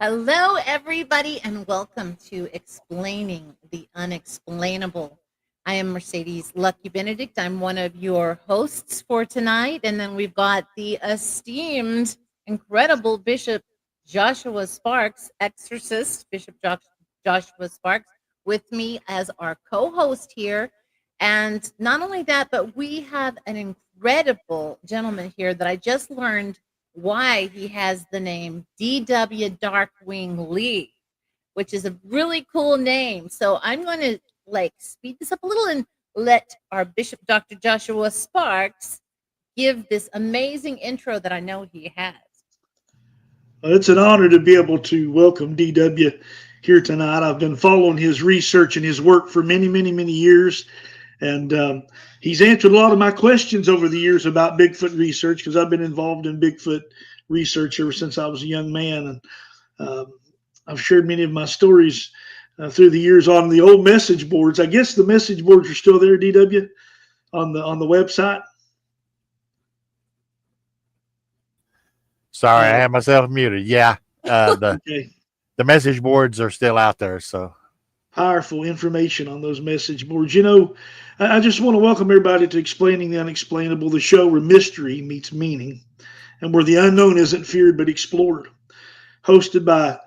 Hello, everybody, and welcome to Explaining the Unexplainable. I am Mercedes Lucke Benedict. I'm one of your hosts for tonight. And then we've got the esteemed, incredible Bishop Joshua Sparks, exorcist, Joshua Sparks, with me as our co host here. And not only that, but we have an incredible gentleman here that I just learned why he has the name D.W. Darkwing Lee, which is a really cool name. So I'm going to speed this up a little and let our Bishop Dr. Joshua Sparks give this amazing intro that I know he has. It's an honor to be able to welcome DW here tonight. I've been following his research and his work for many, many, many years. And he's answered a lot of my questions over the years about Bigfoot research because I've been involved in Bigfoot research ever since I was a young man. And I've shared many of my stories through the years on the old message boards. I guess the message boards are still there, DW, on the website. Sorry, I had myself muted. Yeah, Okay. the message boards are still out there. So Powerful information on those message boards. You know, I just want to welcome everybody to Explaining the Unexplainable, the show where mystery meets meaning and where the unknown isn't feared but explored. Hosted by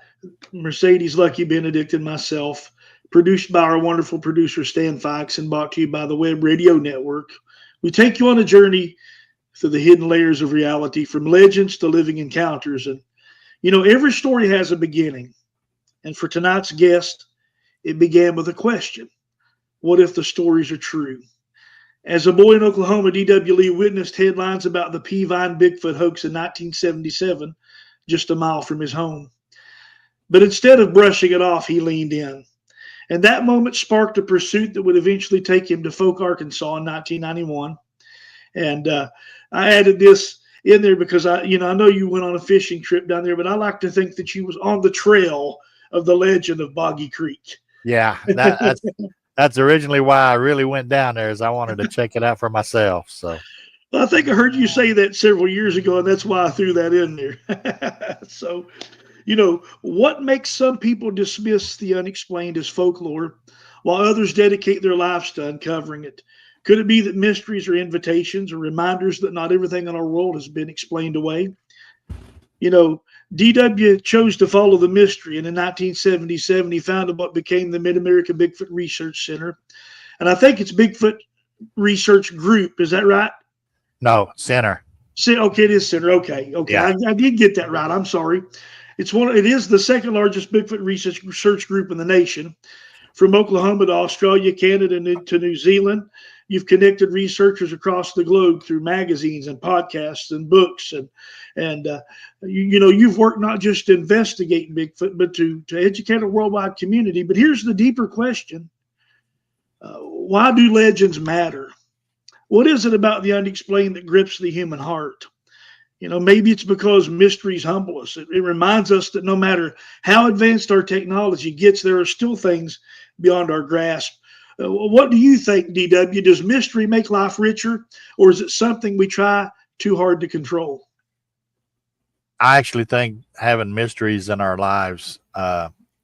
Mercedes Lucke Benedict and myself, produced by our wonderful producer Stan Fikes, and brought to you by the W.E.B.B Radio Network. We take you on a journey through the hidden layers of reality, from legends to living encounters. And, you know, every story has a beginning. And for tonight's guest, it began with a question. What if the stories are true? As a boy in Oklahoma, D.W. Lee witnessed headlines about the Peavine Bigfoot hoax in 1977, just a mile from his home. But instead of brushing it off, he leaned in. And that moment sparked a pursuit that would eventually take him to Folk, Arkansas in 1991. And I added this in there because I know you went on a fishing trip down there, but I like to think that you was on the trail of the legend of Boggy Creek. yeah, that's originally why I really went down there, is I wanted to check it out for myself. So I think I heard you say that several years ago, and that's why I threw that in there. So, you know, what makes some people dismiss the unexplained as folklore, while others dedicate their lives to uncovering it? Could it be that mysteries are invitations or reminders that not everything in our world has been explained away? You know, DW chose to follow the mystery, and in 1977, he founded what became the Mid-America Bigfoot Research Center. And I think it's Bigfoot Research Group. Is that right? no, center. Okay, it is center. Okay. Yeah. I did get that right. I'm sorry. It is the second largest Bigfoot research group in the nation. From Oklahoma to Australia, Canada, to New Zealand, you've connected researchers across the globe through magazines and podcasts and books, and you've worked not just to investigate Bigfoot, but to educate a worldwide community. But here's the deeper question: why do legends matter? What is it about the unexplained that grips the human heart? You know, maybe it's because mysteries humble us. It reminds us that no matter how advanced our technology gets, there are still things beyond our grasp. What do you think, DW? Does mystery make life richer, or is it something we try too hard to control? I actually think having mysteries in our lives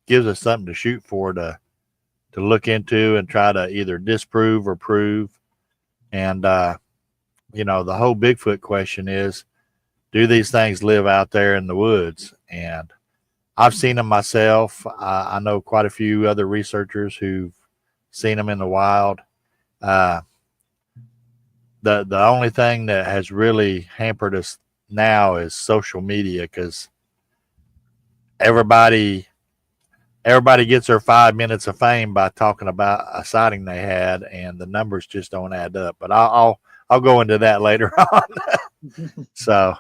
gives us something to shoot for, to look into and try to either disprove or prove. And the whole Bigfoot question is, do these things live out there in the woods? And I've seen them myself. I know quite a few other researchers who've seen them in the wild. The only thing that has really hampered us now is social media, because everybody gets their 5 minutes of fame by talking about a sighting they had, and the numbers just don't add up. But I'll go into that later on. So,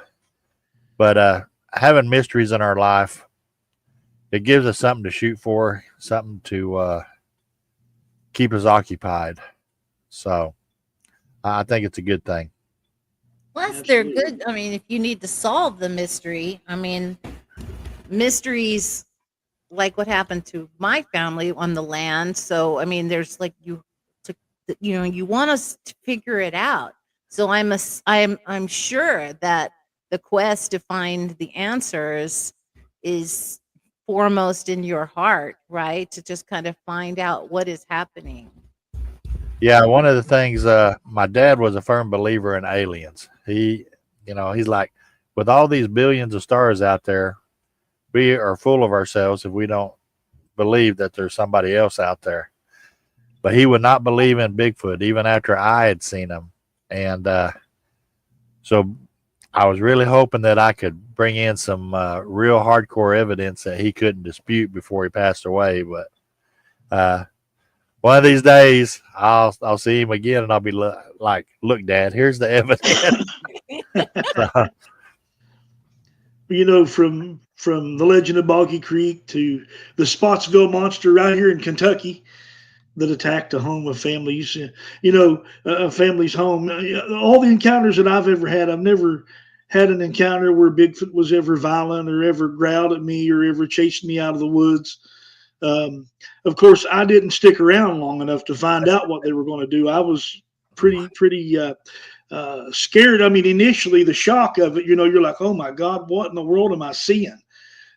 but having mysteries in our life, it gives us something to shoot for, something to keep us occupied. So I think it's a good thing. Plus, they're good. I mean, if you need to solve the mystery, I mean, mysteries like what happened to my family on the land. So, I mean, there's you want us to figure it out. So I'm sure that the quest to find the answers is foremost in your heart, right? To just kind of find out what is happening. Yeah, one of the things, my dad was a firm believer in aliens. He's like, with all these billions of stars out there, we are full of ourselves if we don't believe that there's somebody else out there. But he would not believe in Bigfoot even after I had seen him. And so I was really hoping that I could bring in some real hardcore evidence that he couldn't dispute before he passed away. But one of these days, I'll see him again, and I'll be like, "Look, Dad, here's the evidence." So, You know, from the legend of Boggy Creek to the Spotsville monster right here in Kentucky that attacked a home of families. You know, a family's home. All the encounters that I've ever had, I've never had an encounter where Bigfoot was ever violent or ever growled at me or ever chased me out of the woods. Um, of course, I didn't stick around long enough to find out what they were going to do. I was pretty scared. I mean, initially the shock of it, you know, you're like, oh my God, what in the world am I seeing?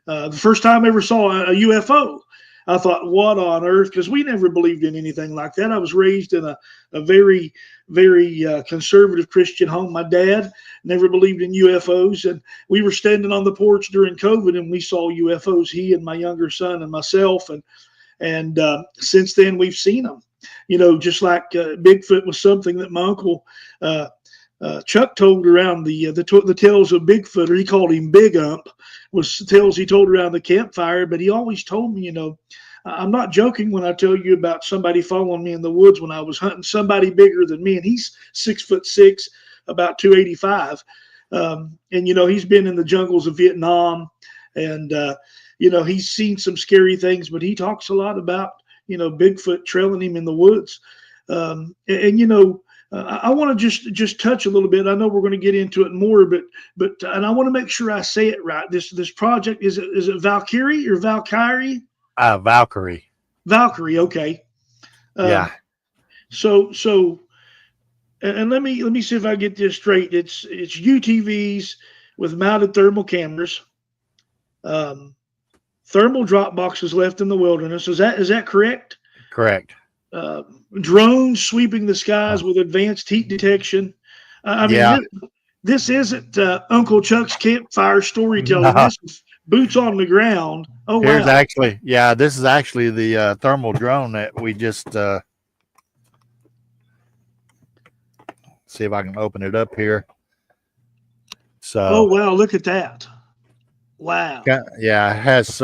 The first time I ever saw a UFO, I thought, what on earth? Because we never believed in anything like that. I was raised in a very, very conservative Christian home. My dad never believed in UFOs. And we were standing on the porch during COVID and we saw UFOs, he and my younger son and myself. And since then, we've seen them. You know, just like Bigfoot was something that my uncle Chuck told around the tales of Bigfoot, or he called him Big Ump, was tales he told around the campfire. But he always told me, you know, I'm not joking when I tell you about somebody following me in the woods when I was hunting somebody bigger than me, and he's 6'6", about 285. And you know, he's been in the jungles of Vietnam, and you know, he's seen some scary things. But he talks a lot about, you know, Bigfoot trailing him in the woods, and you know. I want to just touch a little bit. I know we're going to get into it more, but and I want to make sure I say it right. This project, is it Valkyrie or Valkyrie? Valkyrie. Valkyrie. Okay. Yeah. So and let me see if I get this straight. It's UTVs with mounted thermal cameras, thermal drop boxes left in the wilderness. Is that correct? Correct. Drones sweeping the skies with advanced heat detection. I mean, Yeah. this isn't Uncle Chuck's campfire storytelling. No. This is boots on the ground. Oh, Here's wow. actually, yeah, this is actually the thermal drone that we just see if I can open it up here. So, oh, wow. Look at that. Wow. yeah, it has.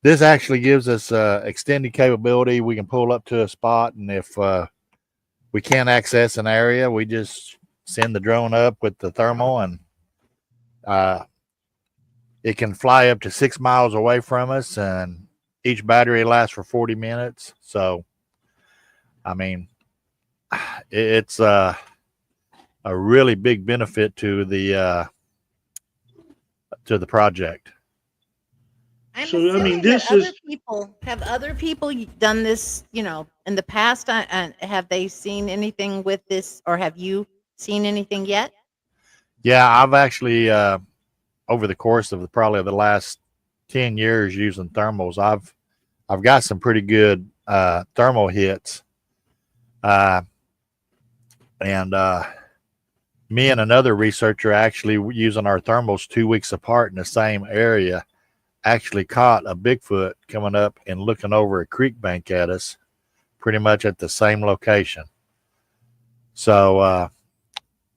This actually gives us extended capability. We can pull up to a spot, and if we can't access an area, we just send the drone up with the thermal, and it can fly up to 6 miles away from us, and each battery lasts for 40 minutes. So, I mean, it's a really big benefit to the project. So, I mean, this is have other people done this, you know, in the past, and have they seen anything with this, or have you seen anything yet? Yeah, I've actually over the course of probably the last 10 years using thermals, I've got some pretty good thermal hits. And me and another researcher actually using our thermals 2 weeks apart in the same area actually caught a Bigfoot coming up and looking over a creek bank at us, pretty much at the same location. So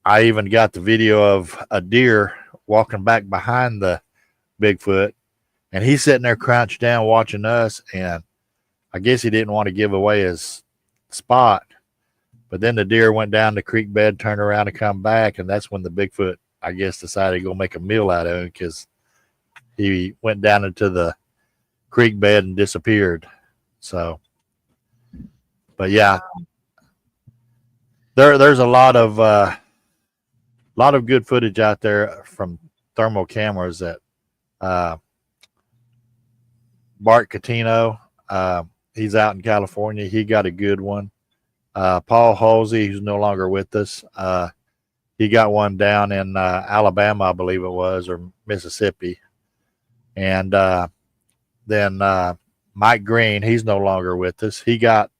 I even got the video of a deer walking back behind the Bigfoot, and he's sitting there crouched down watching us, and I guess he didn't want to give away his spot. But then the deer went down the creek bed, turned around and come back, and that's when the Bigfoot, I guess, decided to go make a meal out of him, because he went down into the creek bed and disappeared. So, but yeah, there's a lot of good footage out there from thermal cameras that Bart Catino, he's out in California. He got a good one. Paul Halsey, who's no longer with us, he got one down in Alabama, I believe it was, or Mississippi. And then Mike Green, he's no longer with us. He got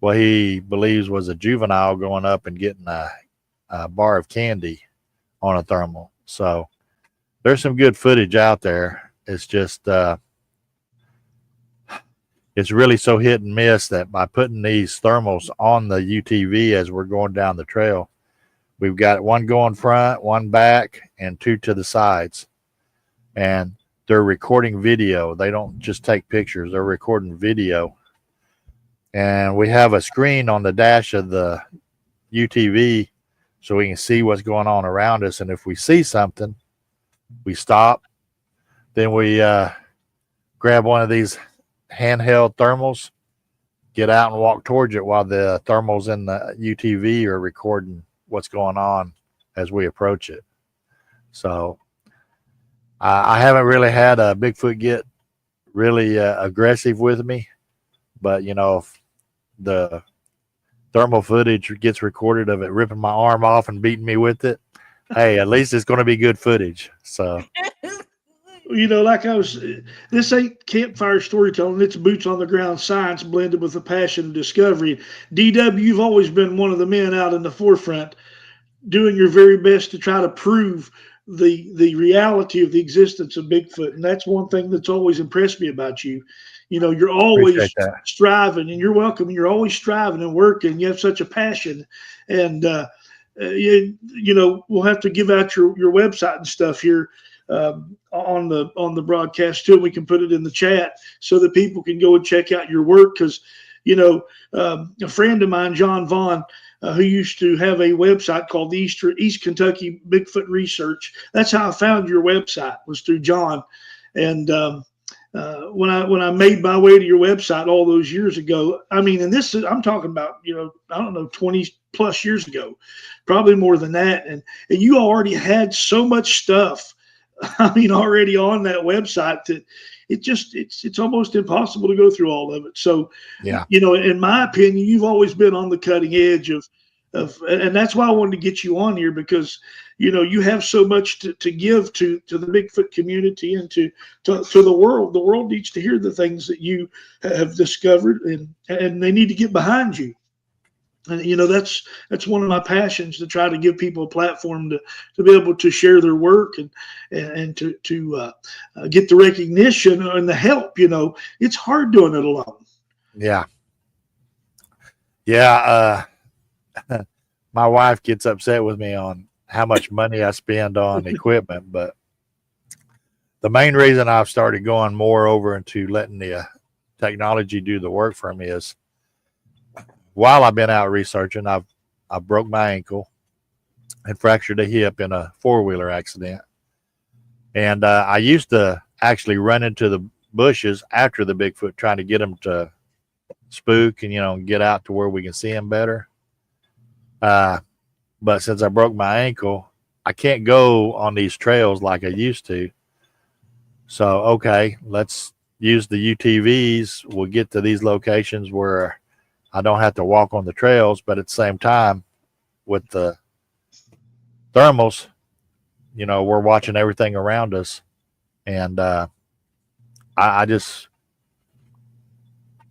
what he believes was a juvenile going up and getting a bar of candy on a thermal. So there's some good footage out there. It's just it's really so hit and miss that by putting these thermals on the UTV as we're going down the trail, we've got one going front, one back, and two to the sides. And they're recording video. They don't just take pictures. They're recording video. And we have a screen on the dash of the UTV so we can see what's going on around us. And if we see something, we stop. Then we grab one of these handheld thermals, get out and walk towards it while the thermals in the UTV are recording what's going on as we approach it. So I haven't really had a Bigfoot get really aggressive with me, but you know, if the thermal footage gets recorded of it ripping my arm off and beating me with it, hey, at least it's going to be good footage. So You know, this ain't campfire storytelling. It's boots on the ground science blended with a passion of discovery. DW, you've always been one of the men out in the forefront, doing your very best to try to prove the reality of the existence of Bigfoot. And that's one thing that's always impressed me about you. You know, you're always striving, and you're welcome. You're always striving and working. You have such a passion. And, you know, we'll have to give out your website and stuff here on the broadcast too. We can put it in the chat so that people can go and check out your work. Because, you know, a friend of mine, John Vaughn, who used to have a website called the East Kentucky Bigfoot Research. That's how I found your website, was through John. And when I made my way to your website all those years ago, I mean, and this is, I'm talking about, you know, I don't know, 20 plus years ago, probably more than that. And you already had so much stuff, I mean, already on that website that it's almost impossible to go through all of it. So, yeah, you know, in my opinion, you've always been on the cutting edge of, and that's why I wanted to get you on here, because, you know, you have so much to give to the Bigfoot community and to the world. The world needs to hear the things that you have discovered, and they need to get behind you. And, you know, that's one of my passions, to try to give people a platform to be able to share their work and to get the recognition and the help. You know, it's hard doing it alone. Yeah. Yeah. My wife gets upset with me on how much money I spend on equipment, but the main reason I've started going more over into letting the technology do the work for me is, while I've been out researching, I broke my ankle and fractured a hip in a four-wheeler accident. And I used to actually run into the bushes after the Bigfoot, trying to get them to spook and, you know, get out to where we can see them better. But since I broke my ankle, I can't go on these trails like I used to. So, okay, let's use the UTVs. We'll get to these locations where I don't have to walk on the trails, but at the same time, with the thermals, you know, we're watching everything around us. And I just,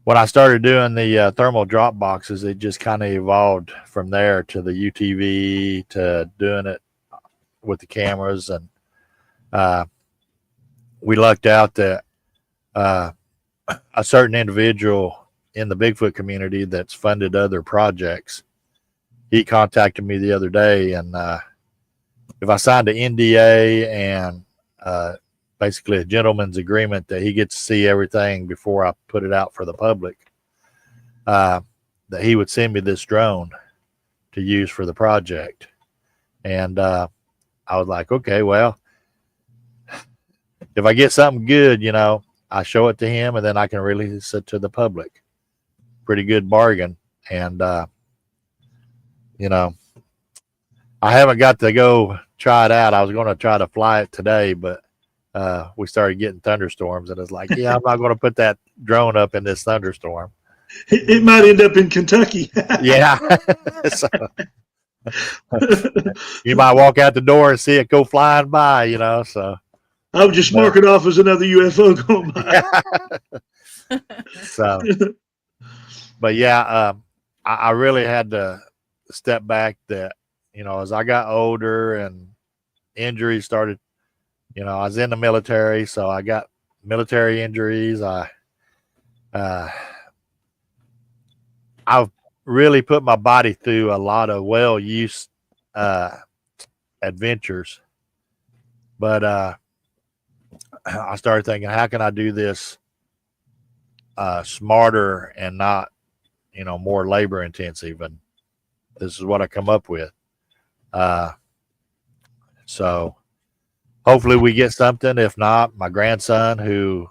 when I started doing the thermal drop boxes, it just kind of evolved from there to the UTV, to doing it with the cameras. And we lucked out that a certain individual in the Bigfoot community that's funded other projects, he contacted me the other day, and if I signed an NDA and basically a gentleman's agreement that he gets to see everything before I put it out for the public, that he would send me this drone to use for the project. And I was like, okay, well, if I get something good, you know, I show it to him and then I can release it to the public. Pretty good bargain. And you know, I haven't got to go try it out. I was going to try to fly it today, but we started getting thunderstorms, and it's like, yeah, I'm not going to put that drone up in this thunderstorm. It might end up in Kentucky. Yeah. So, you might walk out the door and see it go flying by, you know. So I would just But mark it off as another UFO going by. so, but yeah, I really had to step back. That as I got older and injuries started, I was in the military, so I got military injuries. Uh, I've really put my body through a lot of well-used adventures, but I started thinking, how can I do this smarter and not, more labor intensive? And this is what I come up with. So hopefully we get something. If not, my grandson, who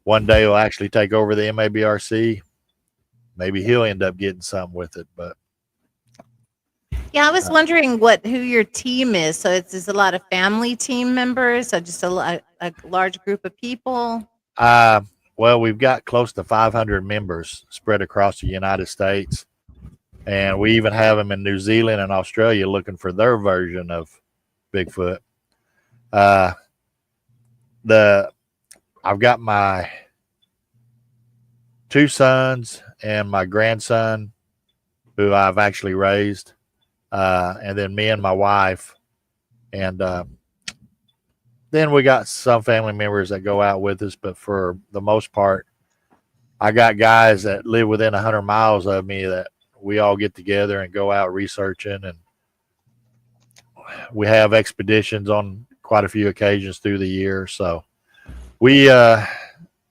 one day will actually take over the MABRC, maybe he'll end up getting something with it. But Yeah, I was wondering who your team is. So it's a lot of family team members, or just a large group of people. well, we've got close to 500 members spread across the United States, and we even have them in New Zealand and Australia looking for their version of Bigfoot. I've got my 2 sons and my grandson, who I've actually raised, and then me and my wife, and then we got some family members that go out with us. But for the most part, I got guys that live within 100 miles of me that we all get together and go out researching, and we have expeditions on quite a few occasions through the year. So we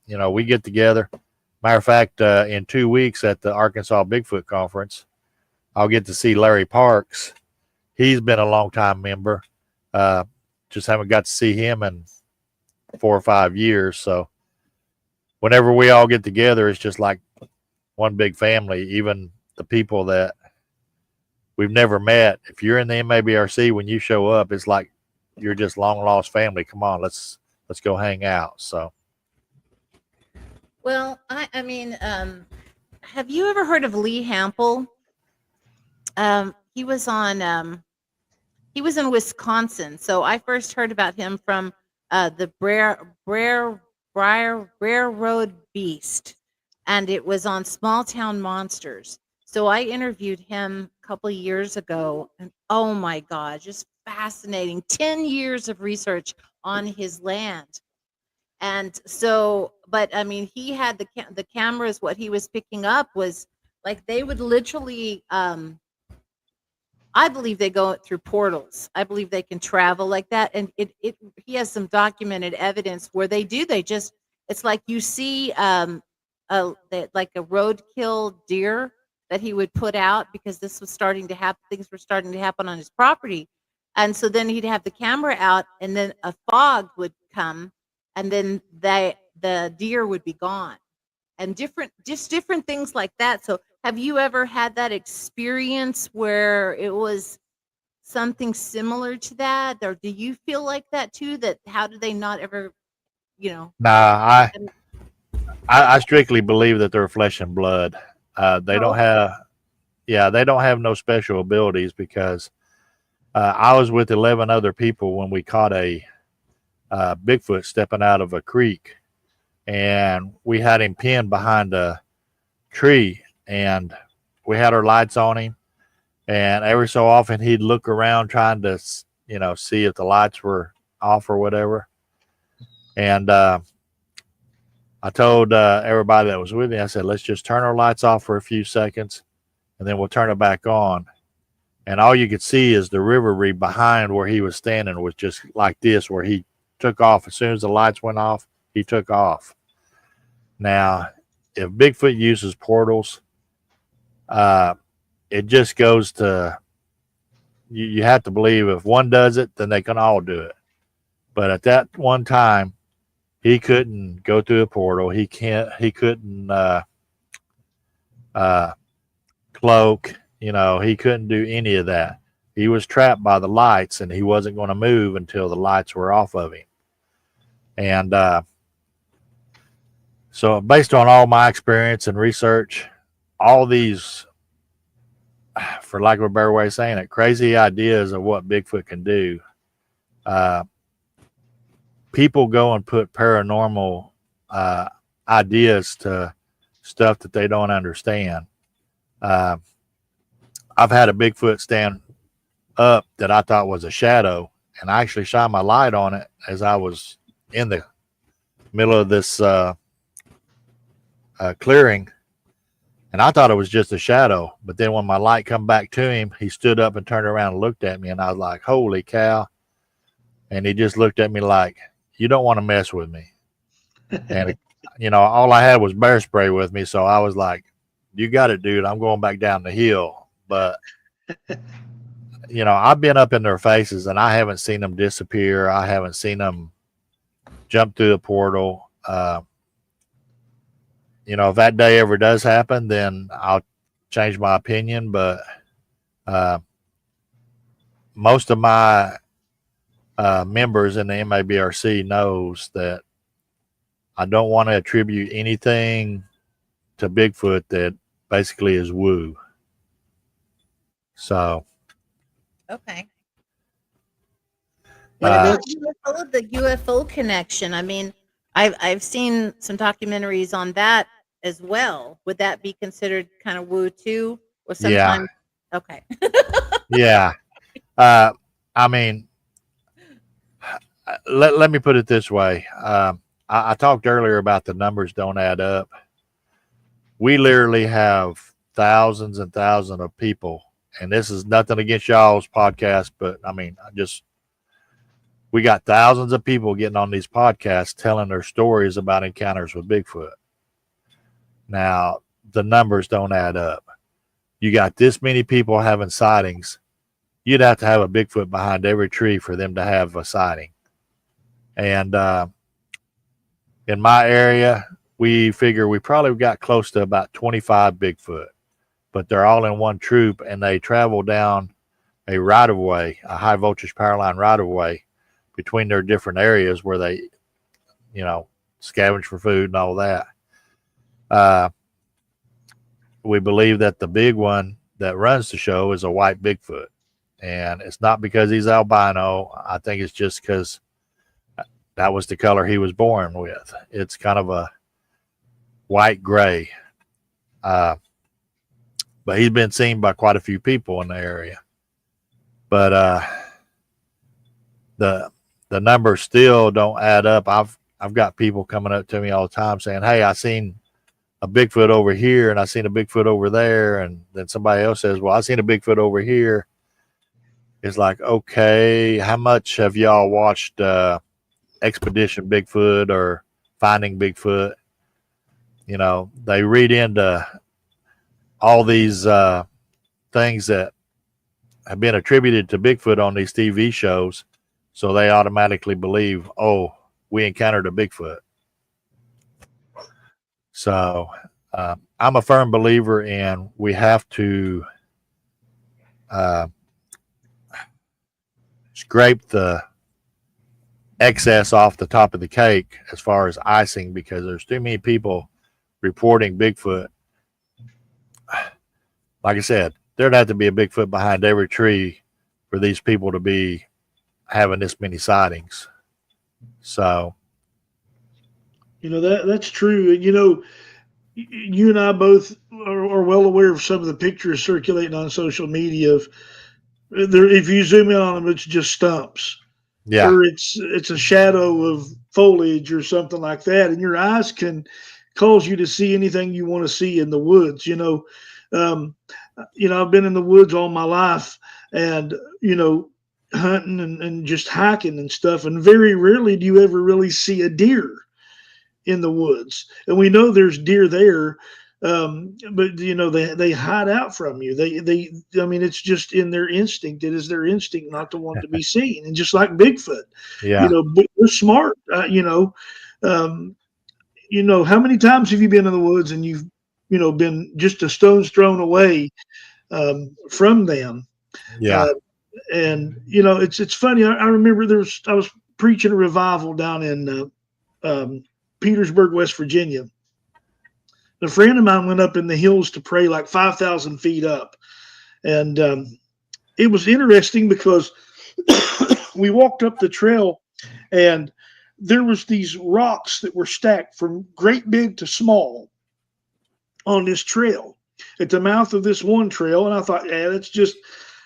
we get together. Matter of fact, in 2 weeks at the Arkansas Bigfoot Conference, I'll get to see Larry Parks. He's been a long time member. Just haven't got to see him in 4 or 5 years. So whenever we all get together, it's just like one big family. Even the people that we've never met, if you're in the MABRC, when you show up, it's like you're just long lost family. Come on, let's go hang out. So, Well, I mean, have you ever heard of Lee Hample? He was on. He was in Wisconsin, so I first heard about him from the Briar Railroad Beast, and it was on Small Town Monsters. So I interviewed him a couple of years ago, and oh my God, just fascinating! 10 years of research on his land, and so, but I mean, he had the cameras. What he was picking up was like they would literally. I believe they go through portals. I believe they can travel like that. And he has some documented evidence where they do. They just, it's like you see like a roadkill deer that he would put out because this was starting to happen. Things were starting to happen on his property. And so then he'd have the camera out and then a fog would come and then the deer would be gone and different things like that. So have you ever had that experience where it was something similar to that, or do you feel like that too? That how do they not ever, you know? nah, and- I strictly believe that they're flesh and blood. They Oh, don't have, yeah, they don't have no special abilities because I was with 11 other people when we caught a Bigfoot stepping out of a creek, and we had him pinned behind a tree, and we had our lights on him, and every so often he'd look around trying to see if the lights were off or whatever. And I told everybody that was with me, I said, let's just turn our lights off for a few seconds and then we'll turn it back on. And all you could see is the river reed behind where he was standing was just like this, where he took off. As soon as the lights went off, he took off. Now, if Bigfoot uses portals, it just goes to, you have to believe if one does it, then they can all do it. But at that one time, he couldn't go through a portal. He couldn't cloak. He couldn't do any of that. He was trapped by the lights, and he wasn't going to move until the lights were off of him. And so, based on all my experience and research, all these, for lack of a better way of saying it, crazy ideas of what Bigfoot can do, people go and put paranormal ideas to stuff that they don't understand. Uh, I've had a Bigfoot stand up that I thought was a shadow, and I actually shine my light on it as I was in the middle of this clearing, and I thought it was just a shadow. But then when my light come back to him, he stood up and turned around and looked at me, and I was like, holy cow. And he just looked at me like, you don't want to mess with me. And all I had was bear spray with me, so I was like, you got it, dude, I'm going back down the hill. But I've been up in their faces, and I haven't seen them disappear. I haven't seen them jump through the portal. If that day ever does happen, then I'll change my opinion. But most of my members in the MABRC knows that I don't want to attribute anything to Bigfoot that basically is woo. So. Okay. Yeah, What about that's the UFO connection? I mean, I've seen some documentaries on that as well. Would that be considered kind of woo too? Or Yeah. sometimes? Okay. Yeah. I mean, let me put it this way. I talked earlier about the numbers don't add up. We literally have thousands and thousands of people, and this is nothing against y'all's podcast, but I mean, we got thousands of people getting on these podcasts telling their stories about encounters with Bigfoot. Now, the numbers don't add up. You got this many people having sightings. You'd have to have a Bigfoot behind every tree for them to have a sighting. And in my area, we figure we probably got close to about 25 Bigfoot, but they're all in one troop, and they travel down a right-of-way, a high-voltage power line right-of-way between their different areas where they, scavenge for food and all that. We believe that the big one that runs the show is a white Bigfoot. And it's not because he's albino. I think it's just because that was the color he was born with. It's kind of a white gray. But he's been seen by quite a few people in the area. But the numbers still don't add up. I've got people coming up to me all the time saying, hey, I seen a Bigfoot over here and I seen a Bigfoot over there. And then somebody else says, well, I seen a Bigfoot over here. It's like, okay, how much have y'all watched Expedition Bigfoot or Finding Bigfoot? They read into all these things that have been attributed to Bigfoot on these TV shows. So they automatically believe, oh, we encountered a Bigfoot. So I'm a firm believer in we have to scrape the excess off the top of the cake as far as icing, because there's too many people reporting Bigfoot. Like I said, there'd have to be a Bigfoot behind every tree for these people to be having this many sightings. So, that's true. You and I both are well aware of some of the pictures circulating on social media of there. If you zoom in on them, it's just stumps, yeah, or it's a shadow of foliage or something like that, and your eyes can cause you to see anything you want to see in the woods. I've been in the woods all my life, and hunting and just hiking and stuff, and very rarely do you ever really see a deer in the woods. And we know there's deer there, but they hide out from you. I mean, it's just in their instinct. It is their instinct not to want to be seen. And just like Bigfoot, yeah. they're smart. How many times have you been in the woods and you've been just a stone's thrown away from them? Yeah. And it's funny. I remember I was preaching a revival down in Petersburg, West Virginia. A friend of mine went up in the hills to pray, like 5,000 feet up, and it was interesting because we walked up the trail, and there was these rocks that were stacked from great big to small on this trail at the mouth of this one trail. And I thought, yeah,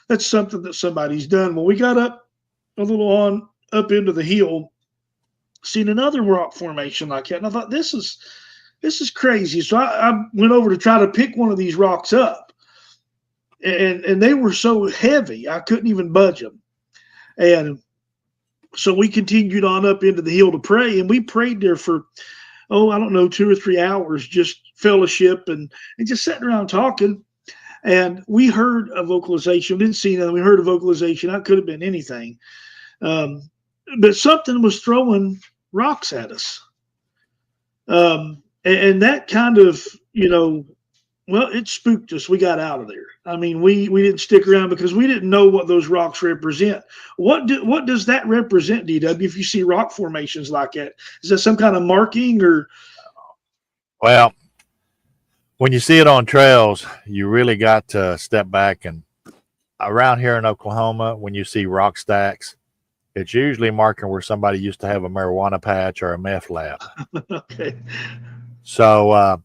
that's something that somebody's done. When we got up a little on up into the hill, seen another rock formation like that, and I thought, this is crazy. So I went over to try to pick one of these rocks up, and they were so heavy I couldn't even budge them. And so we continued on up into the hill to pray, and we prayed there for, I don't know, 2 or 3 hours, just fellowship and just sitting around talking. And we heard a vocalization. We didn't see nothing. We heard a vocalization. That could have been anything. But something was throwing rocks at us. And that kind of, it spooked us. We got out of there. I mean, we didn't stick around because we didn't know what those rocks represent. What does that represent, DW, if you see rock formations like that? Is that some kind of marking or? Well, when you see it on trails, you really got to step back. And around here in Oklahoma, when you see rock stacks, it's usually marking where somebody used to have a marijuana patch or a meth lab. Okay. So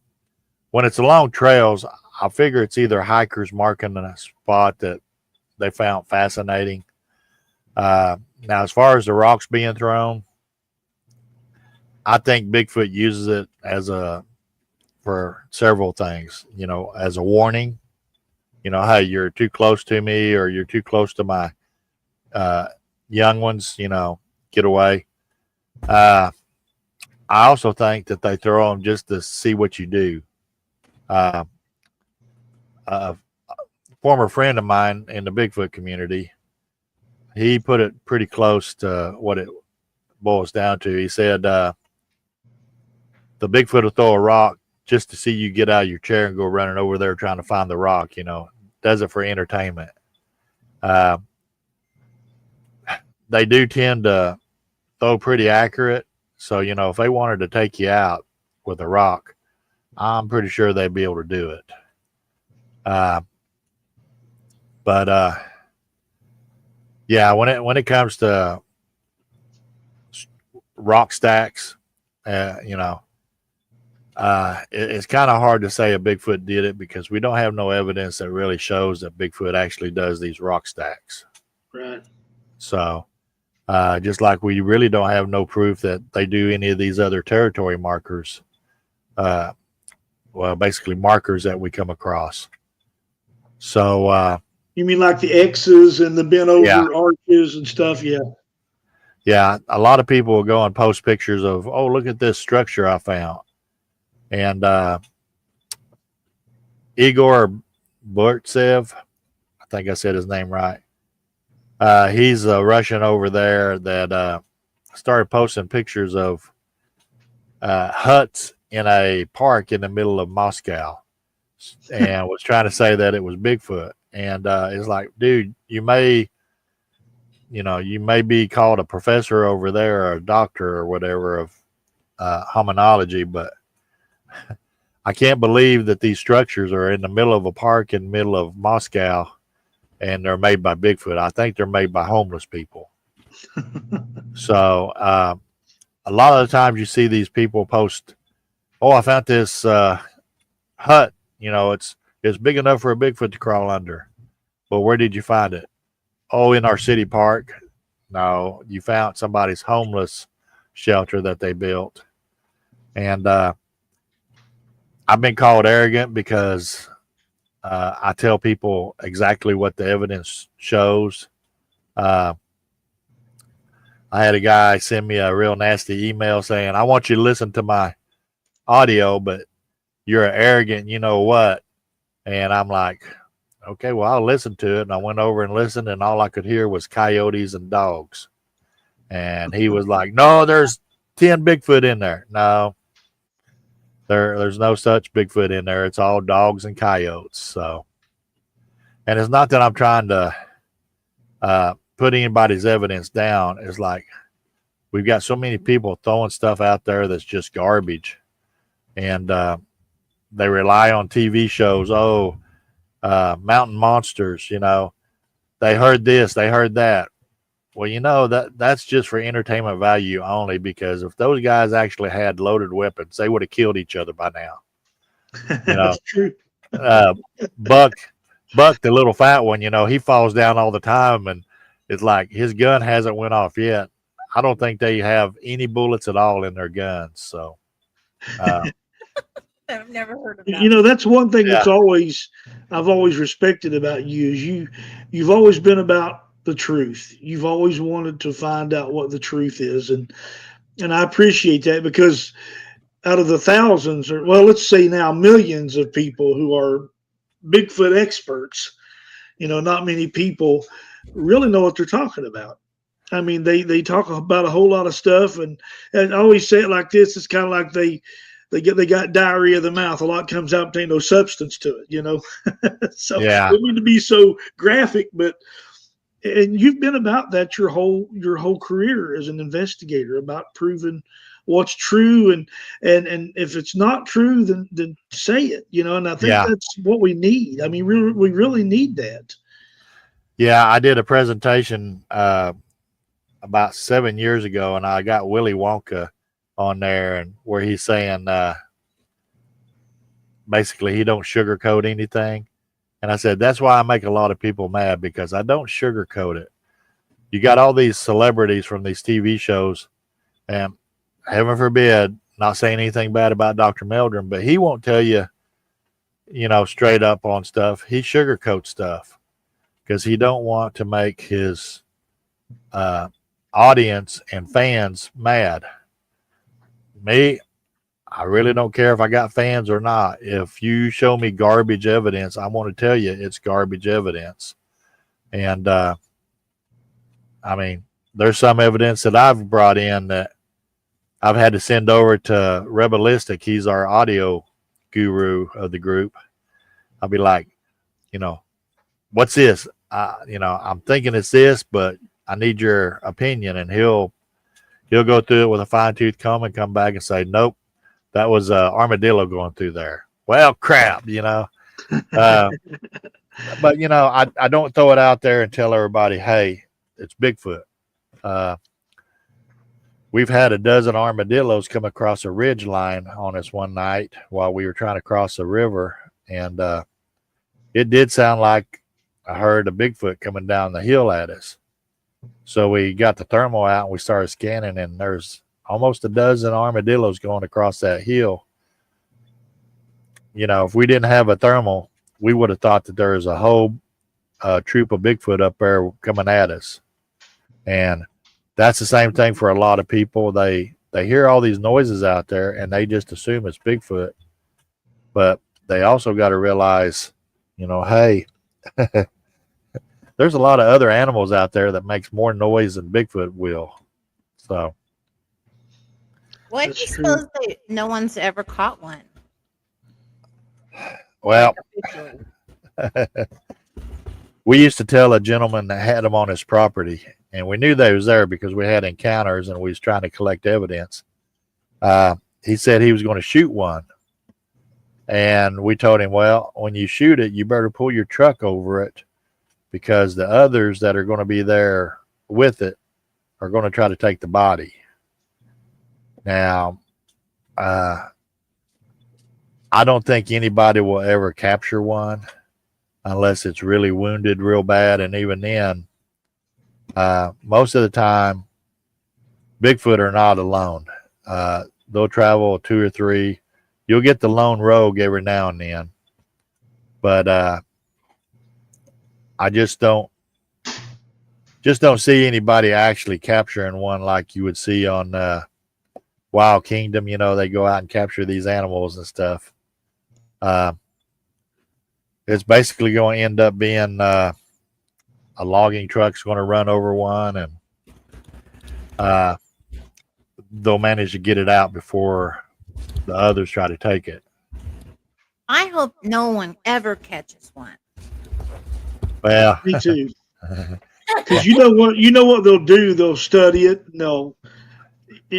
when it's along trails, I figure it's either hikers marking a spot that they found fascinating. Now, as far as the rocks being thrown, I think Bigfoot uses it for several things, as a warning, hey, you're too close to me, or you're too close to my young ones, get away. I also think that they throw them just to see what you do. A former friend of mine in the Bigfoot community, he put it pretty close to what it boils down to. He said the Bigfoot will throw a rock just to see you get out of your chair and go running over there trying to find the rock, does it for entertainment. They do tend to throw pretty accurate. So, if they wanted to take you out with a rock, I'm pretty sure they'd be able to do it. But yeah, when it comes to rock stacks, it's kind of hard to say a Bigfoot did it because we don't have no evidence that really shows that Bigfoot actually does these rock stacks. Right. So, just like we really don't have no proof that they do any of these other territory markers. Well, basically markers that we come across. So, you mean like the X's and the bent over arches and stuff? Yeah. Yeah. A lot of people will go and post pictures of, oh, look at this structure I found. And Igor Burtsev, I think I said his name right. He's a Russian over there that started posting pictures of huts in a park in the middle of Moscow, and was trying to say that it was Bigfoot. And it's like, dude, you may be called a professor over there or a doctor or whatever of hominology, but I can't believe that these structures are in the middle of a park in the middle of Moscow and they're made by Bigfoot. I think they're made by homeless people. So a lot of the times you see these people post, oh, I found this hut. It's big enough for a Bigfoot to crawl under. But where did you find it? Oh, in our city park. No, you found somebody's homeless shelter that they built. And I've been called arrogant because I tell people exactly what the evidence shows. I had a guy send me a real nasty email saying, I want you to listen to my audio, but you're arrogant, you know what? And I'm like, okay, well, I'll listen to it. And I went over and listened, and all I could hear was coyotes and dogs. And he was like, no, there's 10 Bigfoot in there. No, there's no such Bigfoot in there. It's all dogs and coyotes. So, and it's not that I'm trying to put anybody's evidence down. It's like we've got so many people throwing stuff out there that's just garbage. And they rely on TV shows. Oh, mountain monsters, they heard this, they heard that. well, that's just for entertainment value only, because if those guys actually had loaded weapons, they would have killed each other by now. That's true. Uh, Buck, Buck, the little fat one, he falls down all the time, and it's like his gun hasn't went off yet. I don't think they have any bullets at all in their guns. So, uh, I've never heard of You that. know, that's one thing that's yeah, always I've always respected about you is you've always been about the truth. You've always wanted to find out what the truth is, and I appreciate that because out of the thousands, or well, let's say now millions of people who are Bigfoot experts, not many people really know what they're talking about. I mean, they talk about a whole lot of stuff, and I always say it like this: it's kind of like they got diarrhea of the mouth. A lot comes out, but ain't no substance to it. So yeah, don't mean to be so graphic, but and you've been about that your whole career as an investigator, about proving what's true, and if it's not true, then say it. And I think yeah, that's what we need. I mean, we really need that. yeah. I did a presentation about 7 years ago, and I got Willy Wonka on there, and where he's saying basically he don't sugarcoat anything. And I said, that's why I make a lot of people mad, because I don't sugarcoat it. You got all these celebrities from these TV shows, and heaven forbid, not saying anything bad about Dr. Meldrum, but he won't tell you, straight up on stuff. He sugarcoats stuff because he don't want to make his uh, audience and fans mad. Me, I really don't care if I got fans or not. If you show me garbage evidence, I want to tell you it's garbage evidence. And I mean, there's some evidence that I've brought in that I've had to send over to Rebellistic. He's our audio guru of the group. I'll be like, you know, what's this? I'm thinking it's this, but I need your opinion. And he'll go through it with a fine tooth comb and come back and say, nope, that was a armadillo going through there. Well, crap. Uh, but I don't throw it out there and tell everybody, hey, it's Bigfoot. Uh, we've had a dozen armadillos come across a ridge line on us one night while we were trying to cross a river, and it did sound like I heard a Bigfoot coming down the hill at us. So we got the thermal out and we started scanning, and there's almost a dozen armadillos going across that hill. If we didn't have a thermal, we would have thought that there was a whole troop of Bigfoot up there coming at us. And that's the same thing for a lot of people. They hear all these noises out there and they just assume it's Bigfoot. But they also got to realize, hey, there's a lot of other animals out there that makes more noise than Bigfoot will. So, Why do That's you true. suppose no one's ever caught one? well, Officially. we used to tell a gentleman that had them on his property, and we knew they was there because we had encounters and we was trying to collect evidence. He said he was going to shoot one, and we told him, well, when you shoot it, you better pull your truck over it, because the others that are going to be there with it are going to try to take the body. Now, I don't think anybody will ever capture one unless it's really wounded real bad. And even then, most of the time, Bigfoot are not alone. They'll travel 2 or 3. You'll get the lone rogue every now and then. But I just don't see anybody actually capturing one like you would see on Wild Kingdom. They go out and capture these animals and stuff. It's basically going to end up being a logging truck's going to run over one, and they'll manage to get it out before the others try to take it. I hope no one ever catches one. Well, Me too. Because you know what they'll do? They'll study it. No,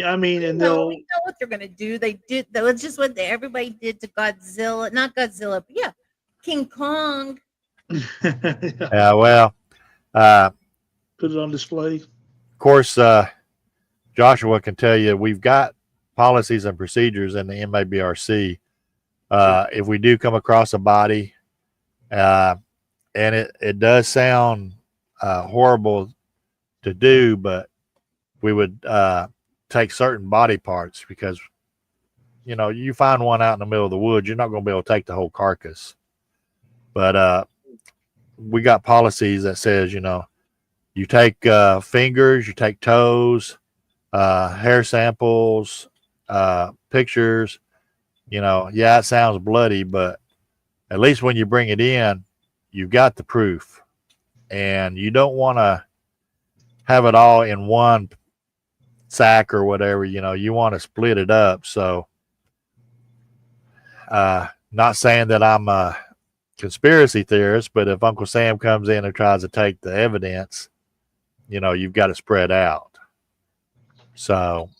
I mean, and No, they'll. we know what they're gonna do. They did. That was just what everybody did to Godzilla. Not Godzilla, but yeah, King Kong. yeah, well, uh, Put it on display. of course, Joshua can tell you we've got policies and procedures in the MABRC. If we do come across a body, and it does sound horrible to do, but we would take certain body parts because, you find one out in the middle of the woods, you're not going to be able to take the whole carcass. But we got policies that says, you take fingers, you take toes, hair samples, pictures. Yeah, it sounds bloody, but at least when you bring it in, you've got the proof. And you don't want to have it all in one sack or whatever. You want to split it up. So, not saying that I'm a conspiracy theorist, but if Uncle Sam comes in and tries to take the evidence, you've got it spread out. So,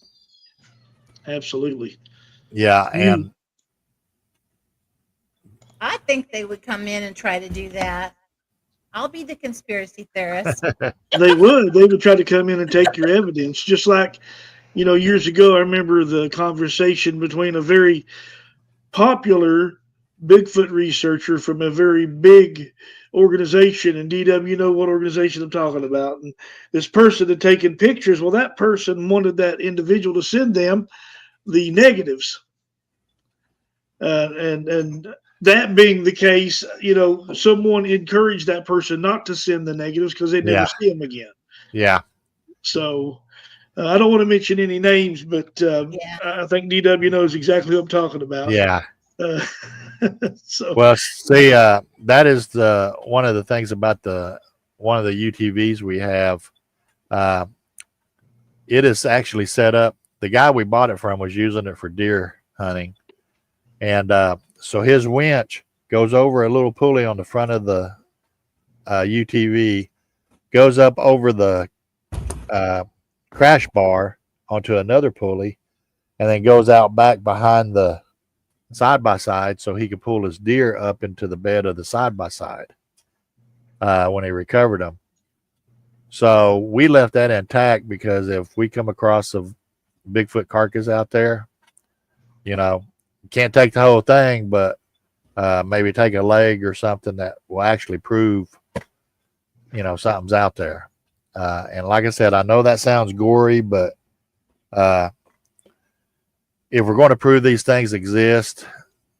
Absolutely. yeah. And I think they would come in and try to do that. I'll be the conspiracy theorist. They would try to come in and take your evidence, just like, years ago, I remember the conversation between a very popular Bigfoot researcher from a very big organization, and DW, you know what organization I'm talking about. And this person had taken pictures. Well, that person wanted that individual to send them the negatives, and that being the case, someone encouraged that person not to send the negatives because they'd never Yeah. see them again. Yeah. So I don't want to mention any names, but Yeah. I think DW knows exactly what I'm talking about. Yeah. So Well, see, that is one of the things about one of the UTVs we have. It is actually set up. The guy we bought it from was using it for deer hunting, and so his winch goes over a little pulley on the front of the UTV, goes up over the crash bar onto another pulley, and then goes out back behind the side by side so he could pull his deer up into the bed of the side by side when he recovered them. So we left that intact because if we come across a Bigfoot carcass out there, you can't take the whole thing, but maybe take a leg or something that will actually prove, something's out there. And like I said, I know that sounds gory, but if we're going to prove these things exist,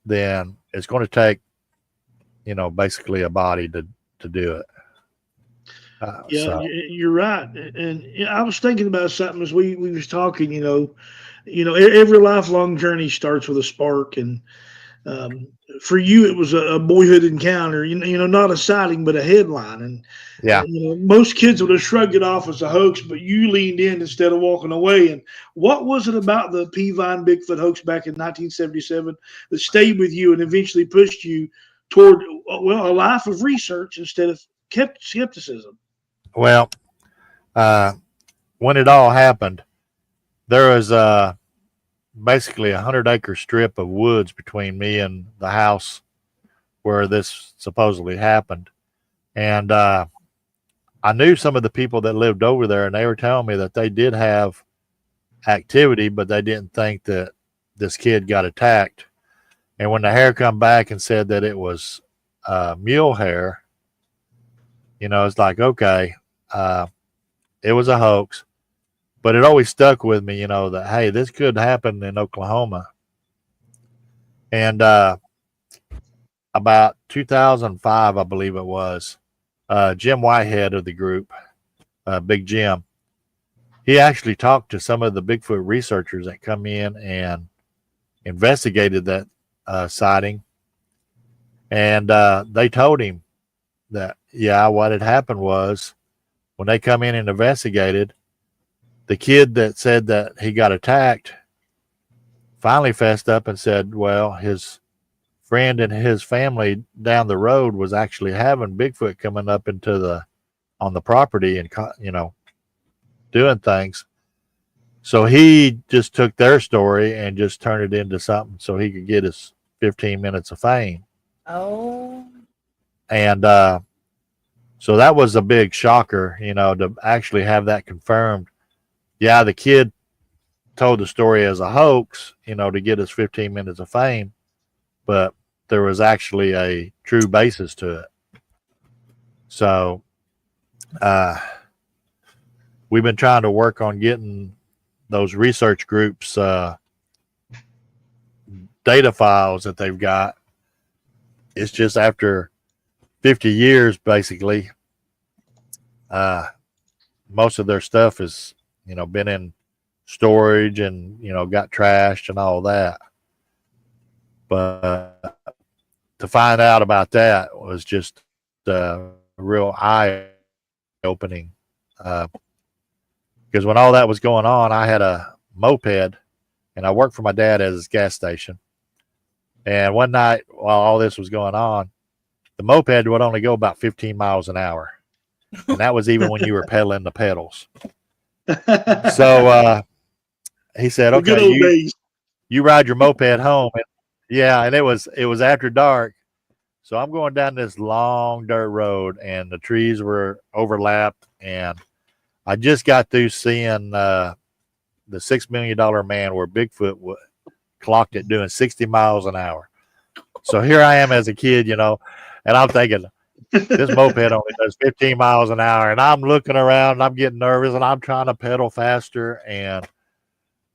then it's going to take, basically a body to do it. yeah, So, you're right. And I was thinking about something as we was talking. Every lifelong journey starts with a spark, and for you, it was a boyhood encounter. Not a sighting, but a headline. And yeah. most kids would have shrugged it off as a hoax, but you leaned in instead of walking away. And what was it about the Peavine Bigfoot hoax back in 1977 that stayed with you and eventually pushed you toward a life of research instead of skepticism? Well, when it all happened, there was basically 100-acre strip of woods between me and the house where this supposedly happened. And I knew some of the people that lived over there, and they were telling me that they did have activity, but they didn't think that this kid got attacked. And when the hair come back and said that it was mule hair, it's like, okay, it was a hoax. But it always stuck with me, that, hey, this could happen in Oklahoma. And about 2005, I believe it was, Jim Whitehead of the group, Big Jim, he actually talked to some of the Bigfoot researchers that come in and investigated that sighting. And they told him that, yeah, what had happened was when they come in and investigated, the kid that said that he got attacked finally fessed up and said, well, his friend and his family down the road was actually having Bigfoot coming up on the property and, doing things. So he just took their story and just turned it into something so he could get his 15 minutes of fame. Oh. And So that was a big shocker, to actually have that confirmed. Yeah, the kid told the story as a hoax, to get us 15 minutes of fame, but there was actually a true basis to it. So uh, we've been trying to work on getting those research groups data files that they've got. It's just after 50 years, basically, most of their stuff is, been in storage and, got trashed and all that. But to find out about that was just real eye opening. Because when all that was going on, I had a moped and I worked for my dad at his gas station. And one night while all this was going on, the moped would only go about 15 miles an hour. And that was even when you were pedaling the pedals. So he said, The good okay, old days. you ride your moped home. And yeah, and it was after dark. So I'm going down this long dirt road and the trees were overlapped. And I just got through seeing the $6 million man where Bigfoot clocked it doing 60 miles an hour. So here I am as a kid, and I'm thinking, this moped only does 15 miles an hour. And I'm looking around and I'm getting nervous and I'm trying to pedal faster. And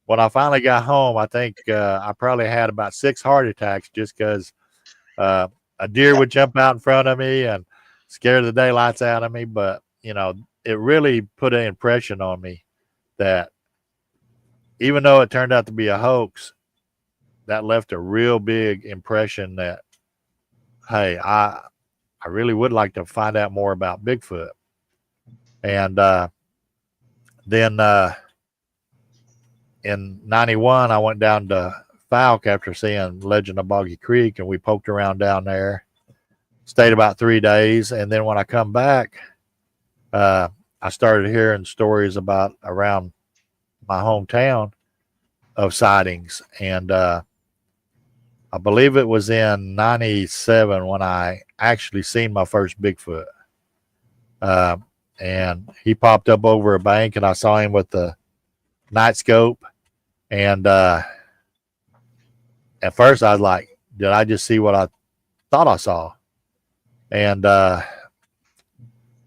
when I finally got home, I think I probably had about 6 heart attacks just because a deer would jump out in front of me and scare the daylights out of me. But, it really put an impression on me that even though it turned out to be a hoax, that left a real big impression that, hey, I really would like to find out more about Bigfoot. And then in 91, I went down to Falk after seeing Legend of Boggy Creek, and we poked around down there, stayed about 3 days. And then when I come back, I started hearing stories about around my hometown of sightings. And I believe it was in 97 when I actually seen my first Bigfoot. And he popped up over a bank and I saw him with the night scope. And at first I was like, did I just see what I thought I saw? And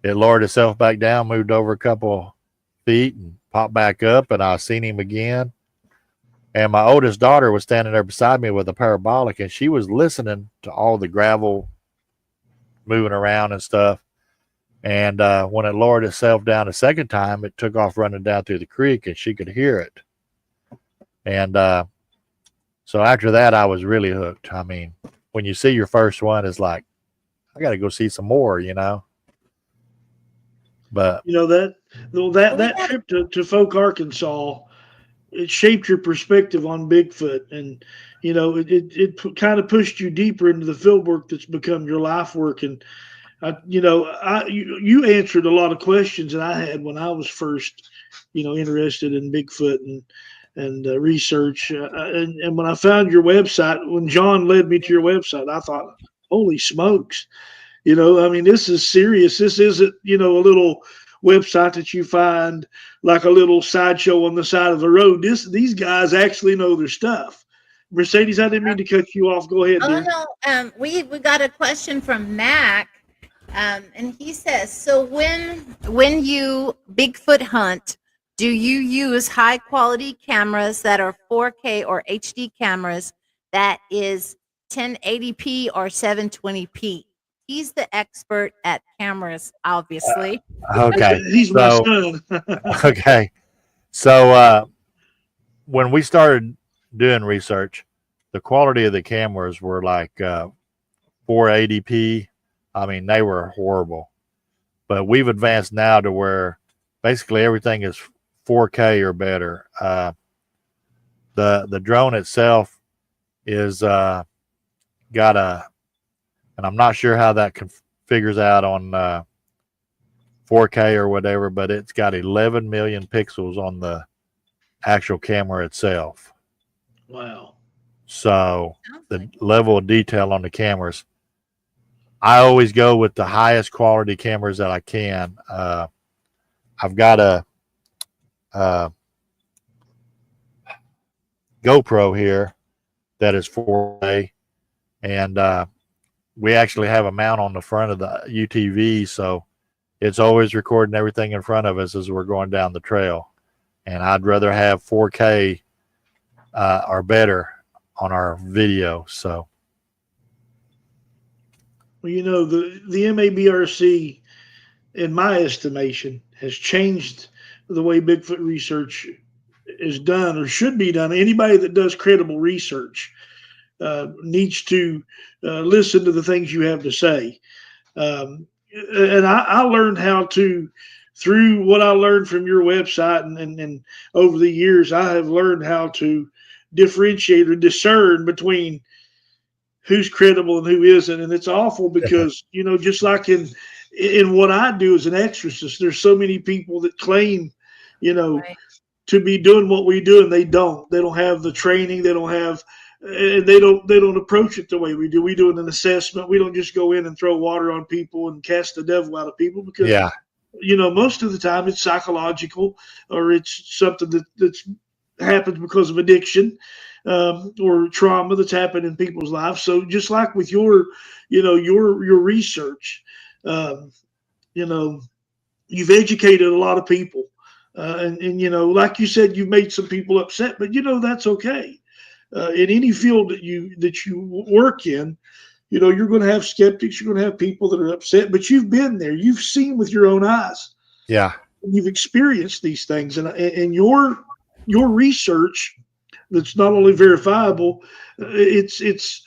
it lowered itself back down, moved over a couple feet and popped back up, and I seen him again. And my oldest daughter was standing there beside me with a parabolic, and she was listening to all the gravel moving around and stuff. And when it lowered itself down a second time, it took off running down through the creek, and she could hear it. And so after that, I was really hooked. I mean, when you see your first one, it's like, I got to go see some more, But that trip to Folk, Arkansas, it shaped your perspective on Bigfoot, and it kind of pushed you deeper into the field work that's become your life work. And you answered a lot of questions that I had when I was first interested in Bigfoot and research. And when I found your website, when John led me to your website, I thought, holy smokes. I mean, this is serious. This isn't, a little website that you find like a little sideshow on the side of the road. These guys actually know their stuff. Mercedes, I didn't mean to cut you off. Go ahead, Oh dear. no, we got a question from Mac, and he says, so when you Bigfoot hunt, do you use high quality cameras that are 4K or HD cameras that is 1080p or 720p? He's the expert at cameras, obviously. okay. He's my son. Okay. So when we started doing research, the quality of the cameras were like 480p. I mean, they were horrible. But we've advanced now to where basically everything is 4K or better. The drone itself is got and I'm not sure how that figures out on 4K or whatever, but it's got 11 million pixels on the actual camera itself. Wow. So the level of detail on the cameras, I always go with the highest quality cameras that I can. I've got a GoPro here that is 4K, and we actually have a mount on the front of the UTV, so it's always recording everything in front of us as we're going down the trail. And I'd rather have 4K or better on our video. So, Well, the MABRC, in my estimation, has changed the way Bigfoot research is done or should be done. Anybody that does credible research needs to listen to the things you have to say. And I learned how to, through what I learned from your website and over the years, I have learned how to differentiate or discern between who's credible and who isn't. And it's awful because, just like in what I do as an exorcist, there's so many people that claim, Right. to be doing what we do, and they don't. They don't have the training. They don't have, and they don't approach it the way we do. We do an assessment. We don't just go in and throw water on people and cast the devil out of people because, yeah, most of the time it's psychological or it's something that's happens because of addiction or trauma that's happened in people's lives. So just like with your research, you know, you've educated a lot of people. And like you said, you've made some people upset, but that's okay. In any field that you work in, you're going to have skeptics. You're going to have people that are upset. But you've been there. You've seen with your own eyes. yeah, You've experienced these things, and your research that's not only verifiable, it's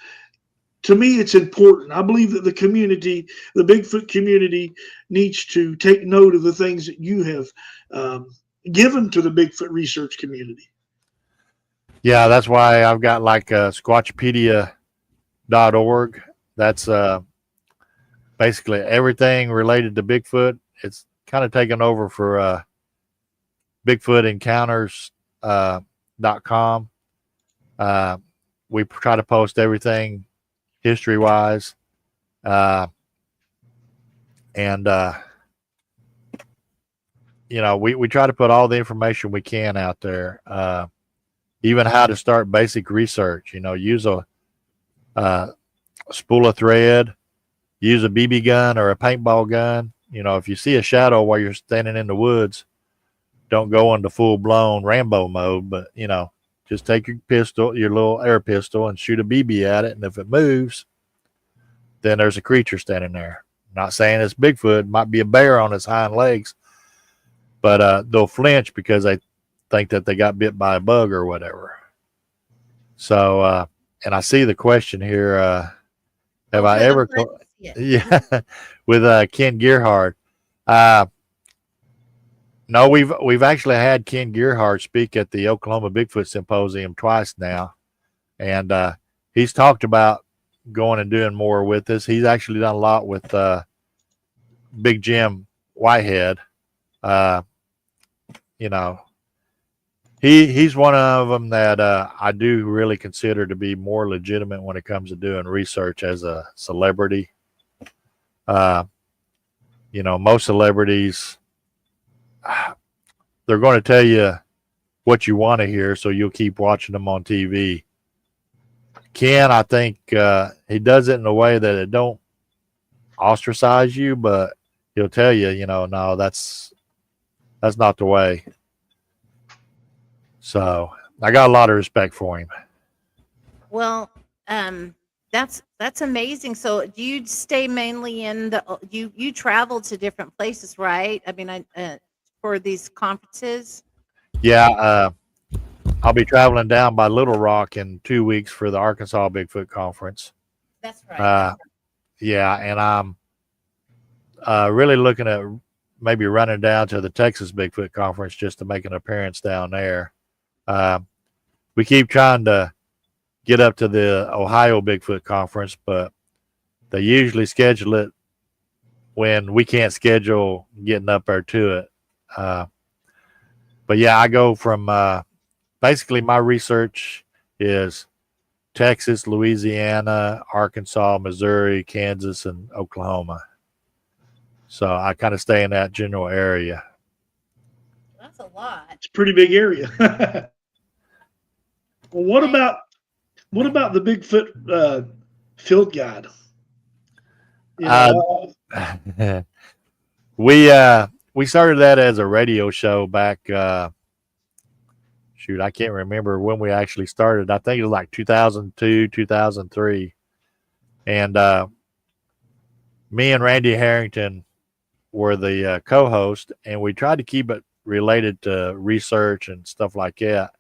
to me it's important. I believe that the Bigfoot community, needs to take note of the things that you have given to the Bigfoot research community. yeah. That's why I've got like Squatchpedia.org. That's basically everything related to Bigfoot. It's kind of taken over for BigfootEncounters.com. We try to post everything history wise. And we try to put all the information we can out there, even how to start basic research. Use a spool of thread, use a BB gun or a paintball gun. If you see a shadow while you're standing in the woods, don't go into full blown Rambo mode, but just take your pistol, your little air pistol, and shoot a BB at it. And if it moves, then there's a creature standing there. Not saying it's Bigfoot, it might be a bear on its hind legs, but they'll flinch because they think that they got bit by a bug or whatever. So, and I see the question here. Have I ever? Yeah, with Ken Gerhard. No, we've actually had Ken Gerhard speak at the Oklahoma Bigfoot Symposium twice now, and he's talked about going and doing more with us. He's actually done a lot with Big Jim Whitehead. He's one of them that I do really consider to be more legitimate when it comes to doing research as a celebrity. Most celebrities, they're going to tell you what you want to hear, so you'll keep watching them on TV. Ken, I think he does it in a way that it don't ostracize you, but he'll tell you, no, that's not the way. So I got a lot of respect for him. Well, that's amazing. So do you stay mainly in you travel to different places, right? I mean, for these conferences? Yeah, I'll be traveling down by Little Rock in 2 weeks for the Arkansas Bigfoot Conference. That's right. Yeah, and I'm really looking at maybe running down to the Texas Bigfoot Conference just to make an appearance down there. We keep trying to get up to the Ohio Bigfoot Conference, but they usually schedule it when we can't schedule getting up there to it. But yeah, I go from basically my research is Texas, Louisiana, Arkansas, Missouri, Kansas, and Oklahoma. So I kind of stay in that general area. That's a lot. It's a pretty big area. Well, what about the Bigfoot field guide? You know, We started that as a radio show back. Shoot, I can't remember when we actually started. I think it was like 2002, 2003, and me and Randy Harrington were the co-host, and we tried to keep it related to research and stuff like that.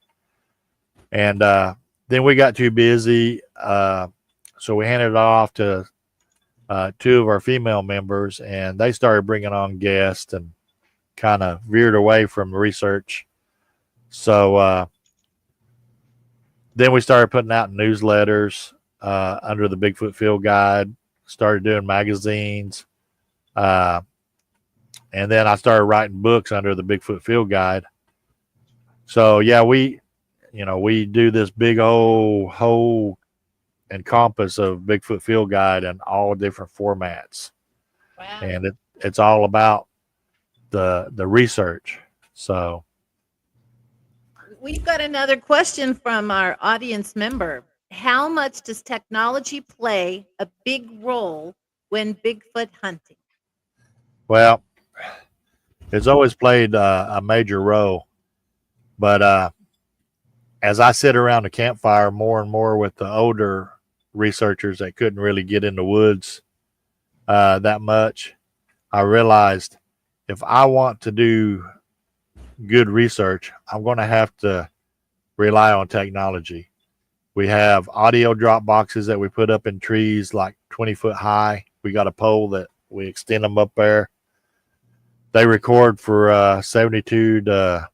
And then we got too busy, so we handed it off to two of our female members, and they started bringing on guests and kind of veered away from research. So then we started putting out newsletters under the Bigfoot Field Guide, started doing magazines, and then I started writing books under the Bigfoot Field Guide. So yeah, we do this big old whole encompass of Bigfoot Field Guide in all different formats. Wow. And it's all about the research. So We've got another question from our audience member. How much does technology play a big role when Bigfoot hunting? well, it's always played a major role, but as I sit around the campfire more and more with the older researchers that couldn't really get in the woods that much, I realized if I want to do good research, I'm going to have to rely on technology. We have audio drop boxes that we put up in trees like 20 foot high. We got a pole that we extend them up there. They record for 72 to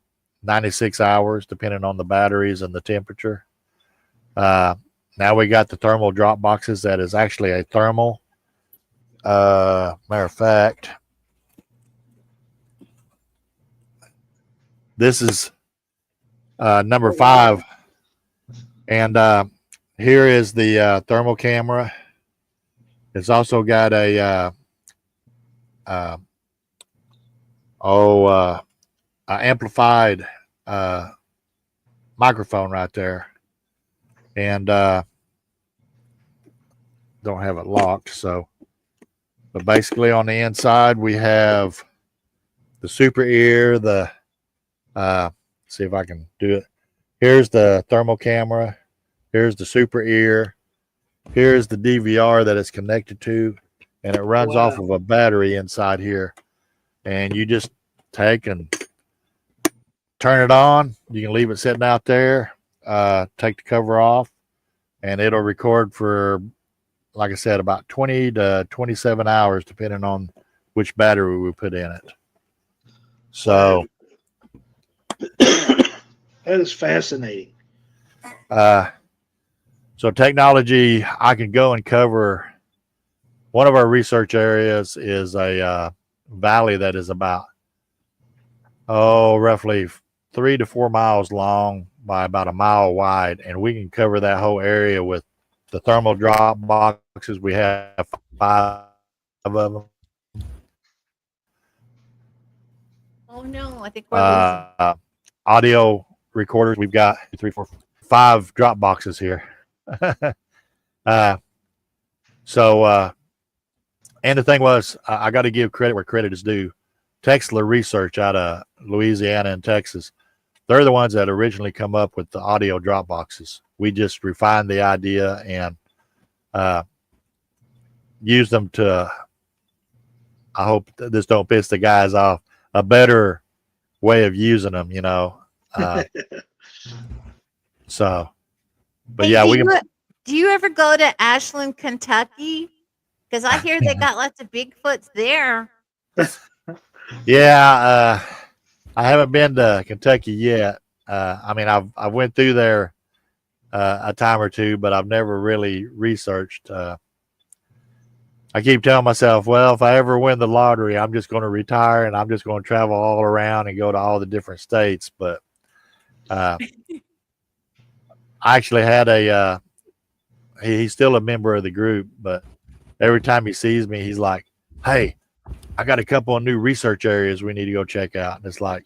96 hours, depending on the batteries and the temperature. Now we got the thermal drop boxes that is actually a thermal. Matter of fact, this is number 5. And here is the thermal camera. It's also got a amplified microphone right there, and don't have it locked. So, but basically on the inside we have the super ear. The see if I can do it. Here's the thermal camera. Here's the super ear. Here's the DVR that it's connected to, and it runs off of a battery inside here. And you just take and turn it on. You can leave it sitting out there, take the cover off, and it'll record for, like I said, about 20 to 27 hours, depending on which battery we put in it. So that is fascinating. So technology, I can go and cover. One of our research areas is a valley that is about roughly 3 to 4 miles long by about a mile wide, and we can cover that whole area with the thermal drop boxes. We have 5 of them. Oh no, I think we're losing. Audio recorders, we've got 3, 4, 5 drop boxes here. And the thing was, I got to give credit where credit is due. Texla Research out of Louisiana and Texas, they're the ones that originally come up with the audio drop boxes. We just refined the idea and use them to, I hope this don't piss the guys off, a better way of using them, you know. So, but Hey, yeah, do you ever go to Ashland, Kentucky? Because I hear they got lots of Bigfoots there. Yeah, I haven't been to Kentucky yet. I mean, I went through there a time or two, but I've never really researched. I keep telling myself, well, if I ever win the lottery, I'm just going to retire and I'm just going to travel all around and go to all the different states. But I actually had a he's still a member of the group, but every time he sees me, he's like, "Hey, I got a couple of new research areas we need to go check out." And it's like,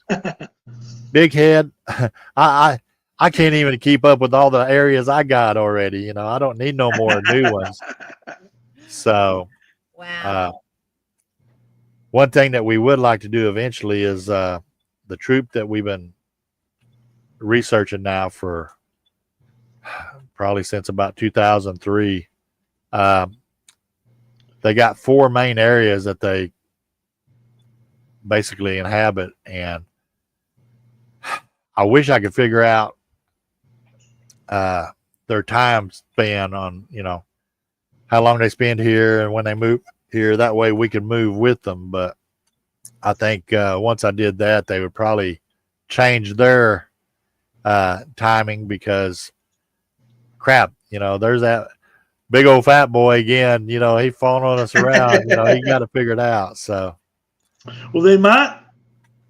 big head, I I can't even keep up with all the areas I got already. You know, I don't need no more new ones. So, uh, Wow. one thing that we would like to do eventually is the troop that we've been researching now for probably since about 2003. They got 4 main areas that they basically inhabit, and I wish I could figure out their time span on, you know, how long they spend here and when they move here. That way we could move with them. But I think once I did that, they would probably change their timing, because crap, you know, there's that big old fat boy again. You know, he following us around. You know, he got to figure it out. So, Well, they might,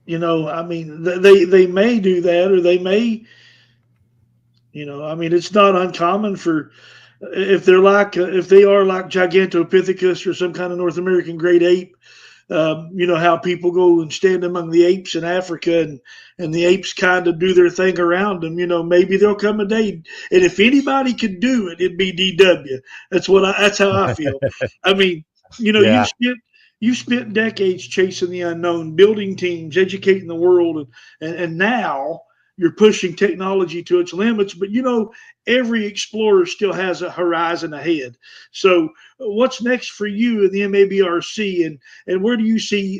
you know, I mean, they may do that, or they may, you know, I mean, it's not uncommon for if they're like if they are like Gigantopithecus or some kind of North American great ape. You know how people go and stand among the apes in Africa, and the apes kind of do their thing around them. You know, maybe there'll come a day, and if anybody could do it, it'd be DW. That's how I feel. I mean, you know, yeah, you've spent decades chasing the unknown, building teams, educating the world, and now you're pushing technology to its limits. But you know, every explorer still has a horizon ahead. So, what's next for you in the MABRC, and where do you see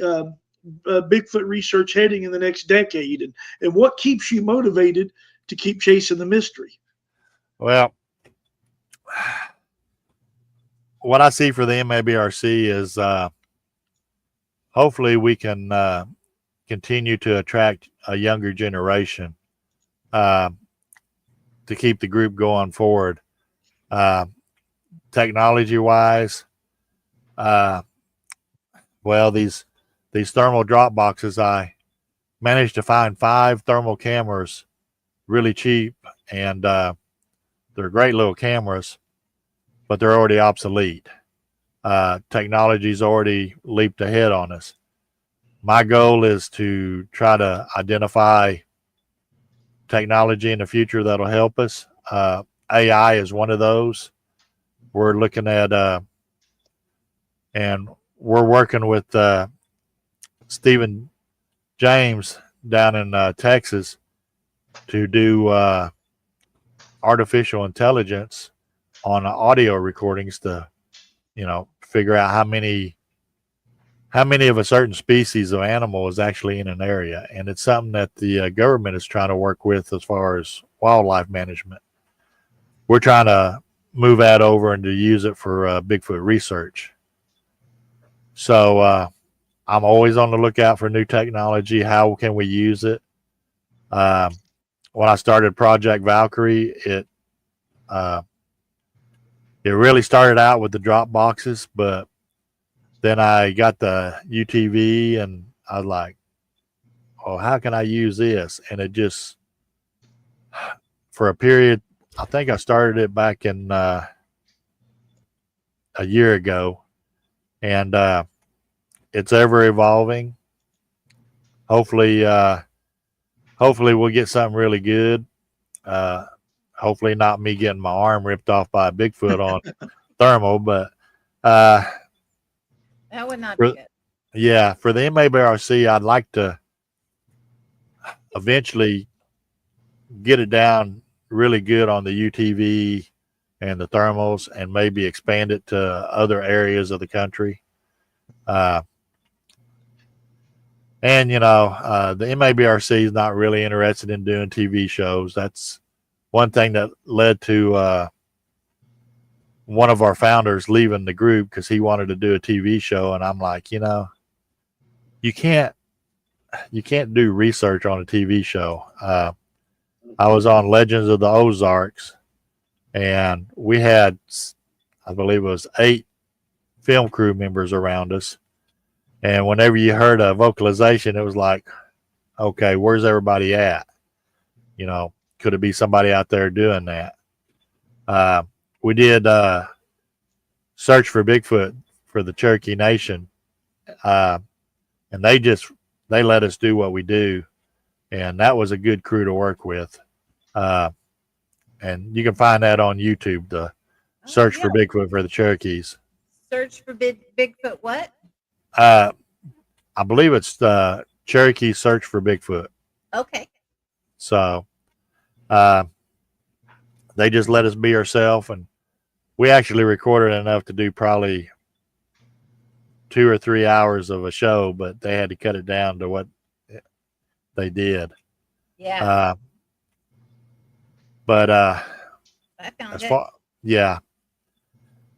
Bigfoot research heading in the next decade, and what keeps you motivated to keep chasing the mystery? well, what I see for the MABRC is hopefully we can continue to attract a younger generation uh, to keep the group going forward. Uh, Technology wise, uh, well, these thermal drop boxes, I managed to find 5 thermal cameras really cheap, and they're great little cameras, but they're already obsolete. Technology's already leaped ahead on us. My goal is to try to identify technology in the future that'll help us. AI is one of those. We're looking at, and we're working with Stephen James down in Texas to do artificial intelligence on audio recordings to, you know, figure out how many of a certain species of animal is actually in an area. And it's something that the government is trying to work with as far as wildlife management. We're trying to move that over and to use it for Bigfoot research. So I'm always on the lookout for new technology. How can we use it? When I started Project Valkyrie, it really started out with the drop boxes, but then I got the UTV, and I was like, oh, how can I use this? And it just, for a period, I think I started it back in a year ago, and it's ever evolving. Hopefully, hopefully we'll get something really good. Hopefully not me getting my arm ripped off by a Bigfoot on thermal, but uh, That would not be for, good. yeah, for the MABRC, I'd like to eventually get it down really good on the UTV and the thermals, and maybe expand it to other areas of the country. And you know, the MABRC is not really interested in doing TV shows. That's one thing that led to one of our founders leaving the group, because he wanted to do a TV show, and I'm like, you know, you can't do research on a TV show. I was on Legends of the Ozarks, and we had, I believe it was 8 film crew members around us. And whenever you heard a vocalization, it was like, okay, where's everybody at? You know, could it be somebody out there doing that? we did Search for Bigfoot for the Cherokee Nation, and they let us do what we do, and that was a good crew to work with. And you can find that on YouTube. The Search yeah. for Bigfoot for the Cherokees. Search for Bigfoot. What? I believe it's the Cherokee Search for Bigfoot. Okay. So they just let us be ourselves, and we actually recorded enough to do probably 2 or 3 hours of a show, but they had to cut it down to what they did. Yeah. But I found as it. far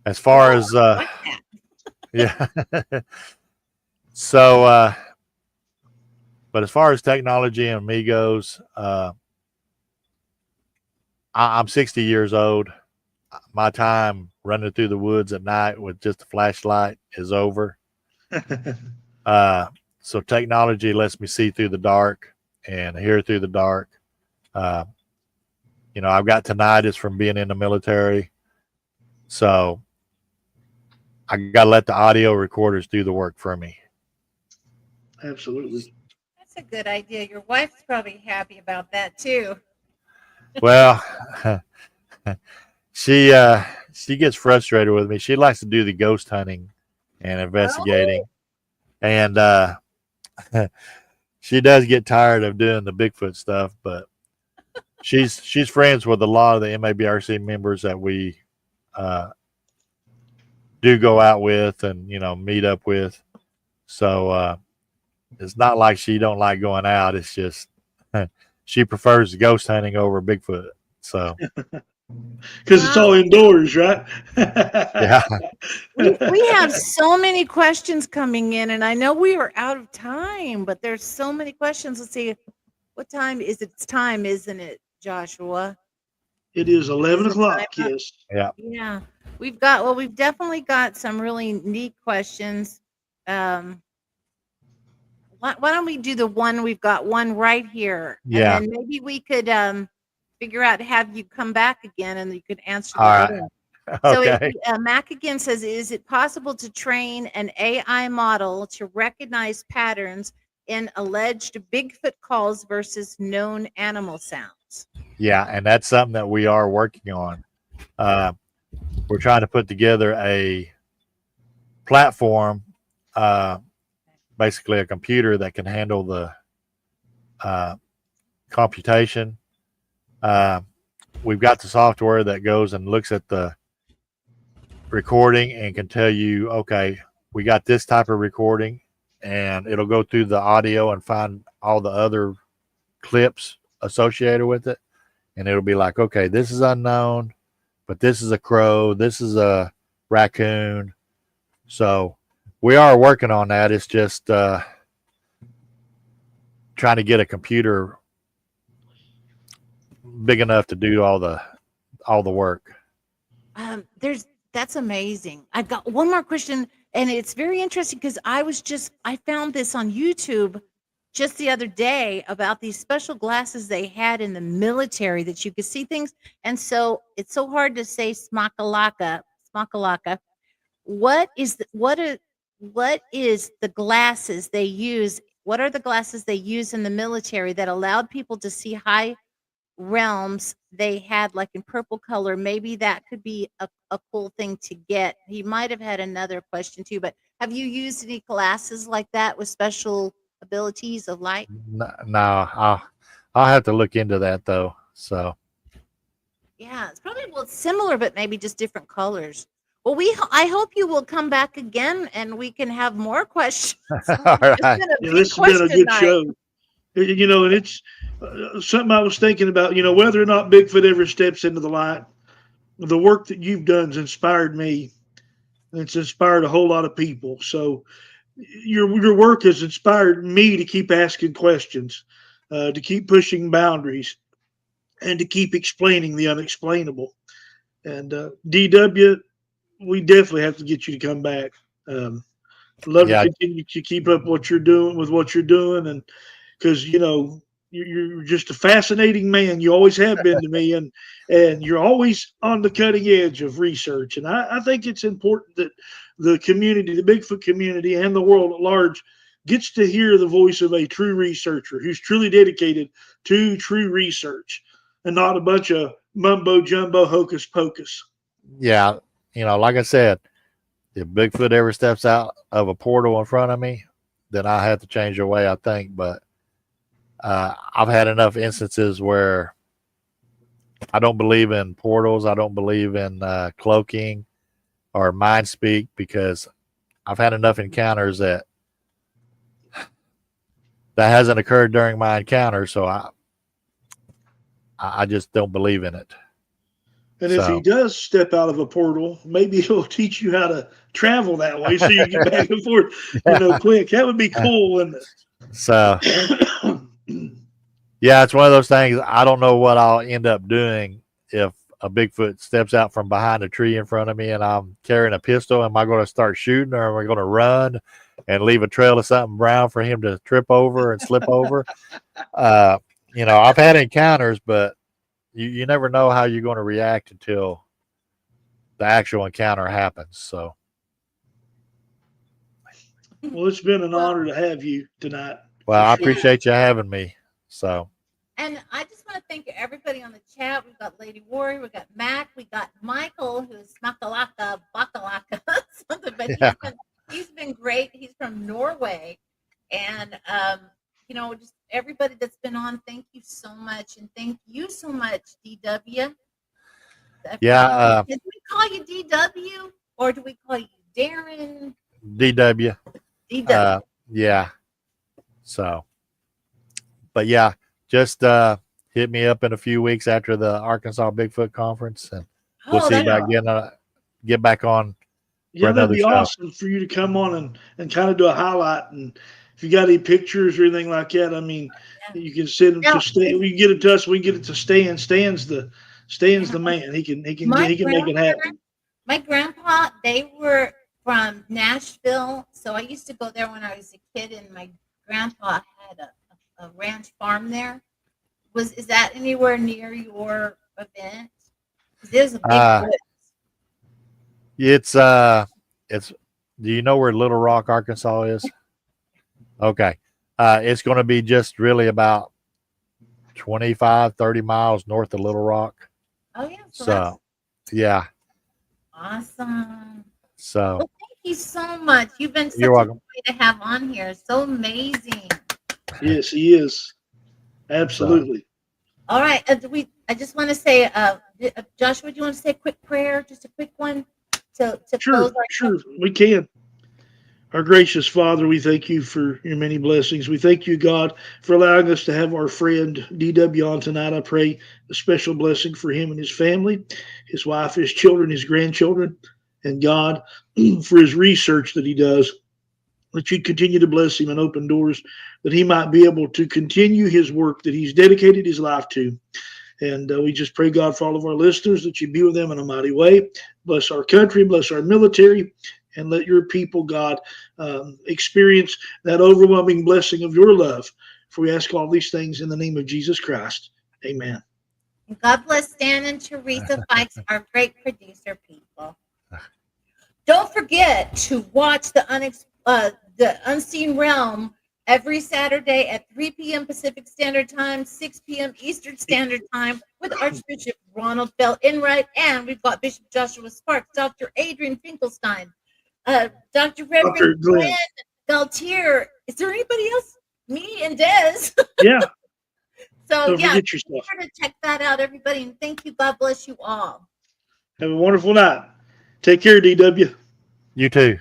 as far as Like that. yeah. So but as far as technology and me goes, I'm 60 years old. My time running through the woods at night with just a flashlight is over. So technology lets me see through the dark and hear through the dark. You know, I've got tinnitus from being in the military, so I got to let the audio recorders do the work for me. Absolutely. That's a good idea. Your wife's probably happy about that too. Well, she gets frustrated with me. She likes to do the ghost hunting and investigating, and she does get tired of doing the Bigfoot stuff. But she's friends with a lot of the MABRC members that we do go out with and meet up with. So it's not like she don't like going out. It's just she prefers ghost hunting over Bigfoot. So because it's all indoors, right? yeah. We have so many questions coming in, and I know we are out of time, but there's so many questions. Let's see, what time is it? It's time, isn't it, Joshua? It is 11 Is it o'clock. time up? Yes. Yeah. Yeah, we've definitely got some really neat questions. Why don't we do the one? We've got one right here, Yeah. and then maybe we could figure out have you come back again, and you could answer the All other right. one. Okay. So Mac again says, is it possible to train an AI model to recognize patterns in alleged Bigfoot calls versus known animal sounds? Yeah, and that's something that we are working on. We're trying to put together a platform, basically a computer that can handle the computation. We've got the software that goes and looks at the recording and can tell you, okay, we got this type of recording, and it'll go through the audio and find all the other clips associated with it. And it'll be like, okay, this is unknown, but this is a crow, this is a raccoon. So we are working on that. It's just trying to get a computer big enough to do all the work. That's amazing. I've got one more question, and it's very interesting because I found this on YouTube just the other day about these special glasses they had in the military that you could see things. And so it's so hard to say smakalaka. What is the glasses they use? What are the glasses they use in the military that allowed people to see high realms they had, like in purple color? Maybe that could be a cool thing to get. He might have had another question too, but have you used any glasses like that with special abilities of light? No, I'll have to look into that though. So Yeah, it's probably similar, but maybe just different colors. Well, I hope you will come back again and we can have more questions. all It's right. been a Yeah, big this has been a question good night. show. And it's something I was thinking about, whether or not Bigfoot ever steps into the light. The work that you've done has inspired me, and it's inspired a whole lot of people. So your work has inspired me to keep asking questions, to keep pushing boundaries, and to keep explaining the unexplainable. And DW, we definitely have to get you to come back. Love to Yeah. continue to keep up what you're doing with what you're doing, and because you're just a fascinating man. You always have been to me, and you're always on the cutting edge of research. And I think it's important that the community, the Bigfoot community, and the world at large gets to hear the voice of a true researcher who's truly dedicated to true research and not a bunch of mumbo jumbo hocus pocus. Yeah, like I said, if Bigfoot ever steps out of a portal in front of me, then I have to change the way I think. But I've had enough instances where I don't believe in portals. I don't believe in cloaking or mind speak, because I've had enough encounters that hasn't occurred during my encounter. So I just don't believe in it. And if he does step out of a portal, maybe he'll teach you how to travel that way so you get back and forth, quick. That would be cool, wouldn't it? So, yeah, it's one of those things. I don't know what I'll end up doing if a Bigfoot steps out from behind a tree in front of me and I'm carrying a pistol. Am I going to start shooting, or am I going to run and leave a trail of something brown for him to trip over and slip over? I've had encounters, but you never know how you're going to react until the actual encounter happens. So, well, it's been an honor to have you tonight. Well, I appreciate you having me. So, and I just want to thank everybody on the chat. We've got Lady Warrior, we got Mac, we got Michael, who's Makalaka, Bakalaka, something, but he's been great. He's from Norway, and just everybody that's been on, thank you so much, and thank you so much, DW. Yeah. Did we call you DW, or do we call you Darren? DW. DW. Yeah. So, but yeah, just hit me up in a few weeks after the Arkansas Bigfoot conference, and we'll see about get back on. Yeah, that'd be awesome for you to come on and kind of do a highlight. And if you got any pictures or anything like that, I mean, you can send them to Stan. We can get it to us. We can get it to Stan. Stan's the man. He can make it happen. My grandpa, they were from Nashville, so I used to go there when I was a kid, and my grandpa had a ranch farm there. Is that anywhere near your event? There's a big woods. It's do you know where Little Rock, Arkansas is? Okay. It's going to be just really about 25, 30 miles north of Little Rock. Oh yeah. So yeah. Awesome. So thank you so much. You've been such a joy to have on here. So amazing. Yes, he is. Absolutely. All right. I just want to say, Joshua, do you want to say a quick prayer? Just a quick one to close. Sure, we can. Our gracious Father, we thank you for your many blessings. We thank you, God, for allowing us to have our friend DW on tonight. I pray a special blessing for him and his family, his wife, his children, his grandchildren, and God, for his research that he does, that you'd continue to bless him and open doors, that he might be able to continue his work that he's dedicated his life to. And we just pray, God, for all of our listeners, that you be with them in a mighty way. Bless our country, bless our military, and let your people, God, experience that overwhelming blessing of your love. For we ask all these things in the name of Jesus Christ. Amen. God bless Stan and Teresa Fikes, our great producer people. Don't forget to watch the Unseen Realm every Saturday at 3 p.m. Pacific Standard Time, 6 p.m. Eastern Standard Time, with Archbishop Ronald Bell Enright, and we've got Bishop Joshua Sparks, Dr. Adrian Finkelstein, Dr. Reverend Glenn Galtier. Is there anybody else? Me and Des. Yeah. So be sure to check that out, everybody, and thank you. God bless you all. Have a wonderful night. Take care, DW. You too.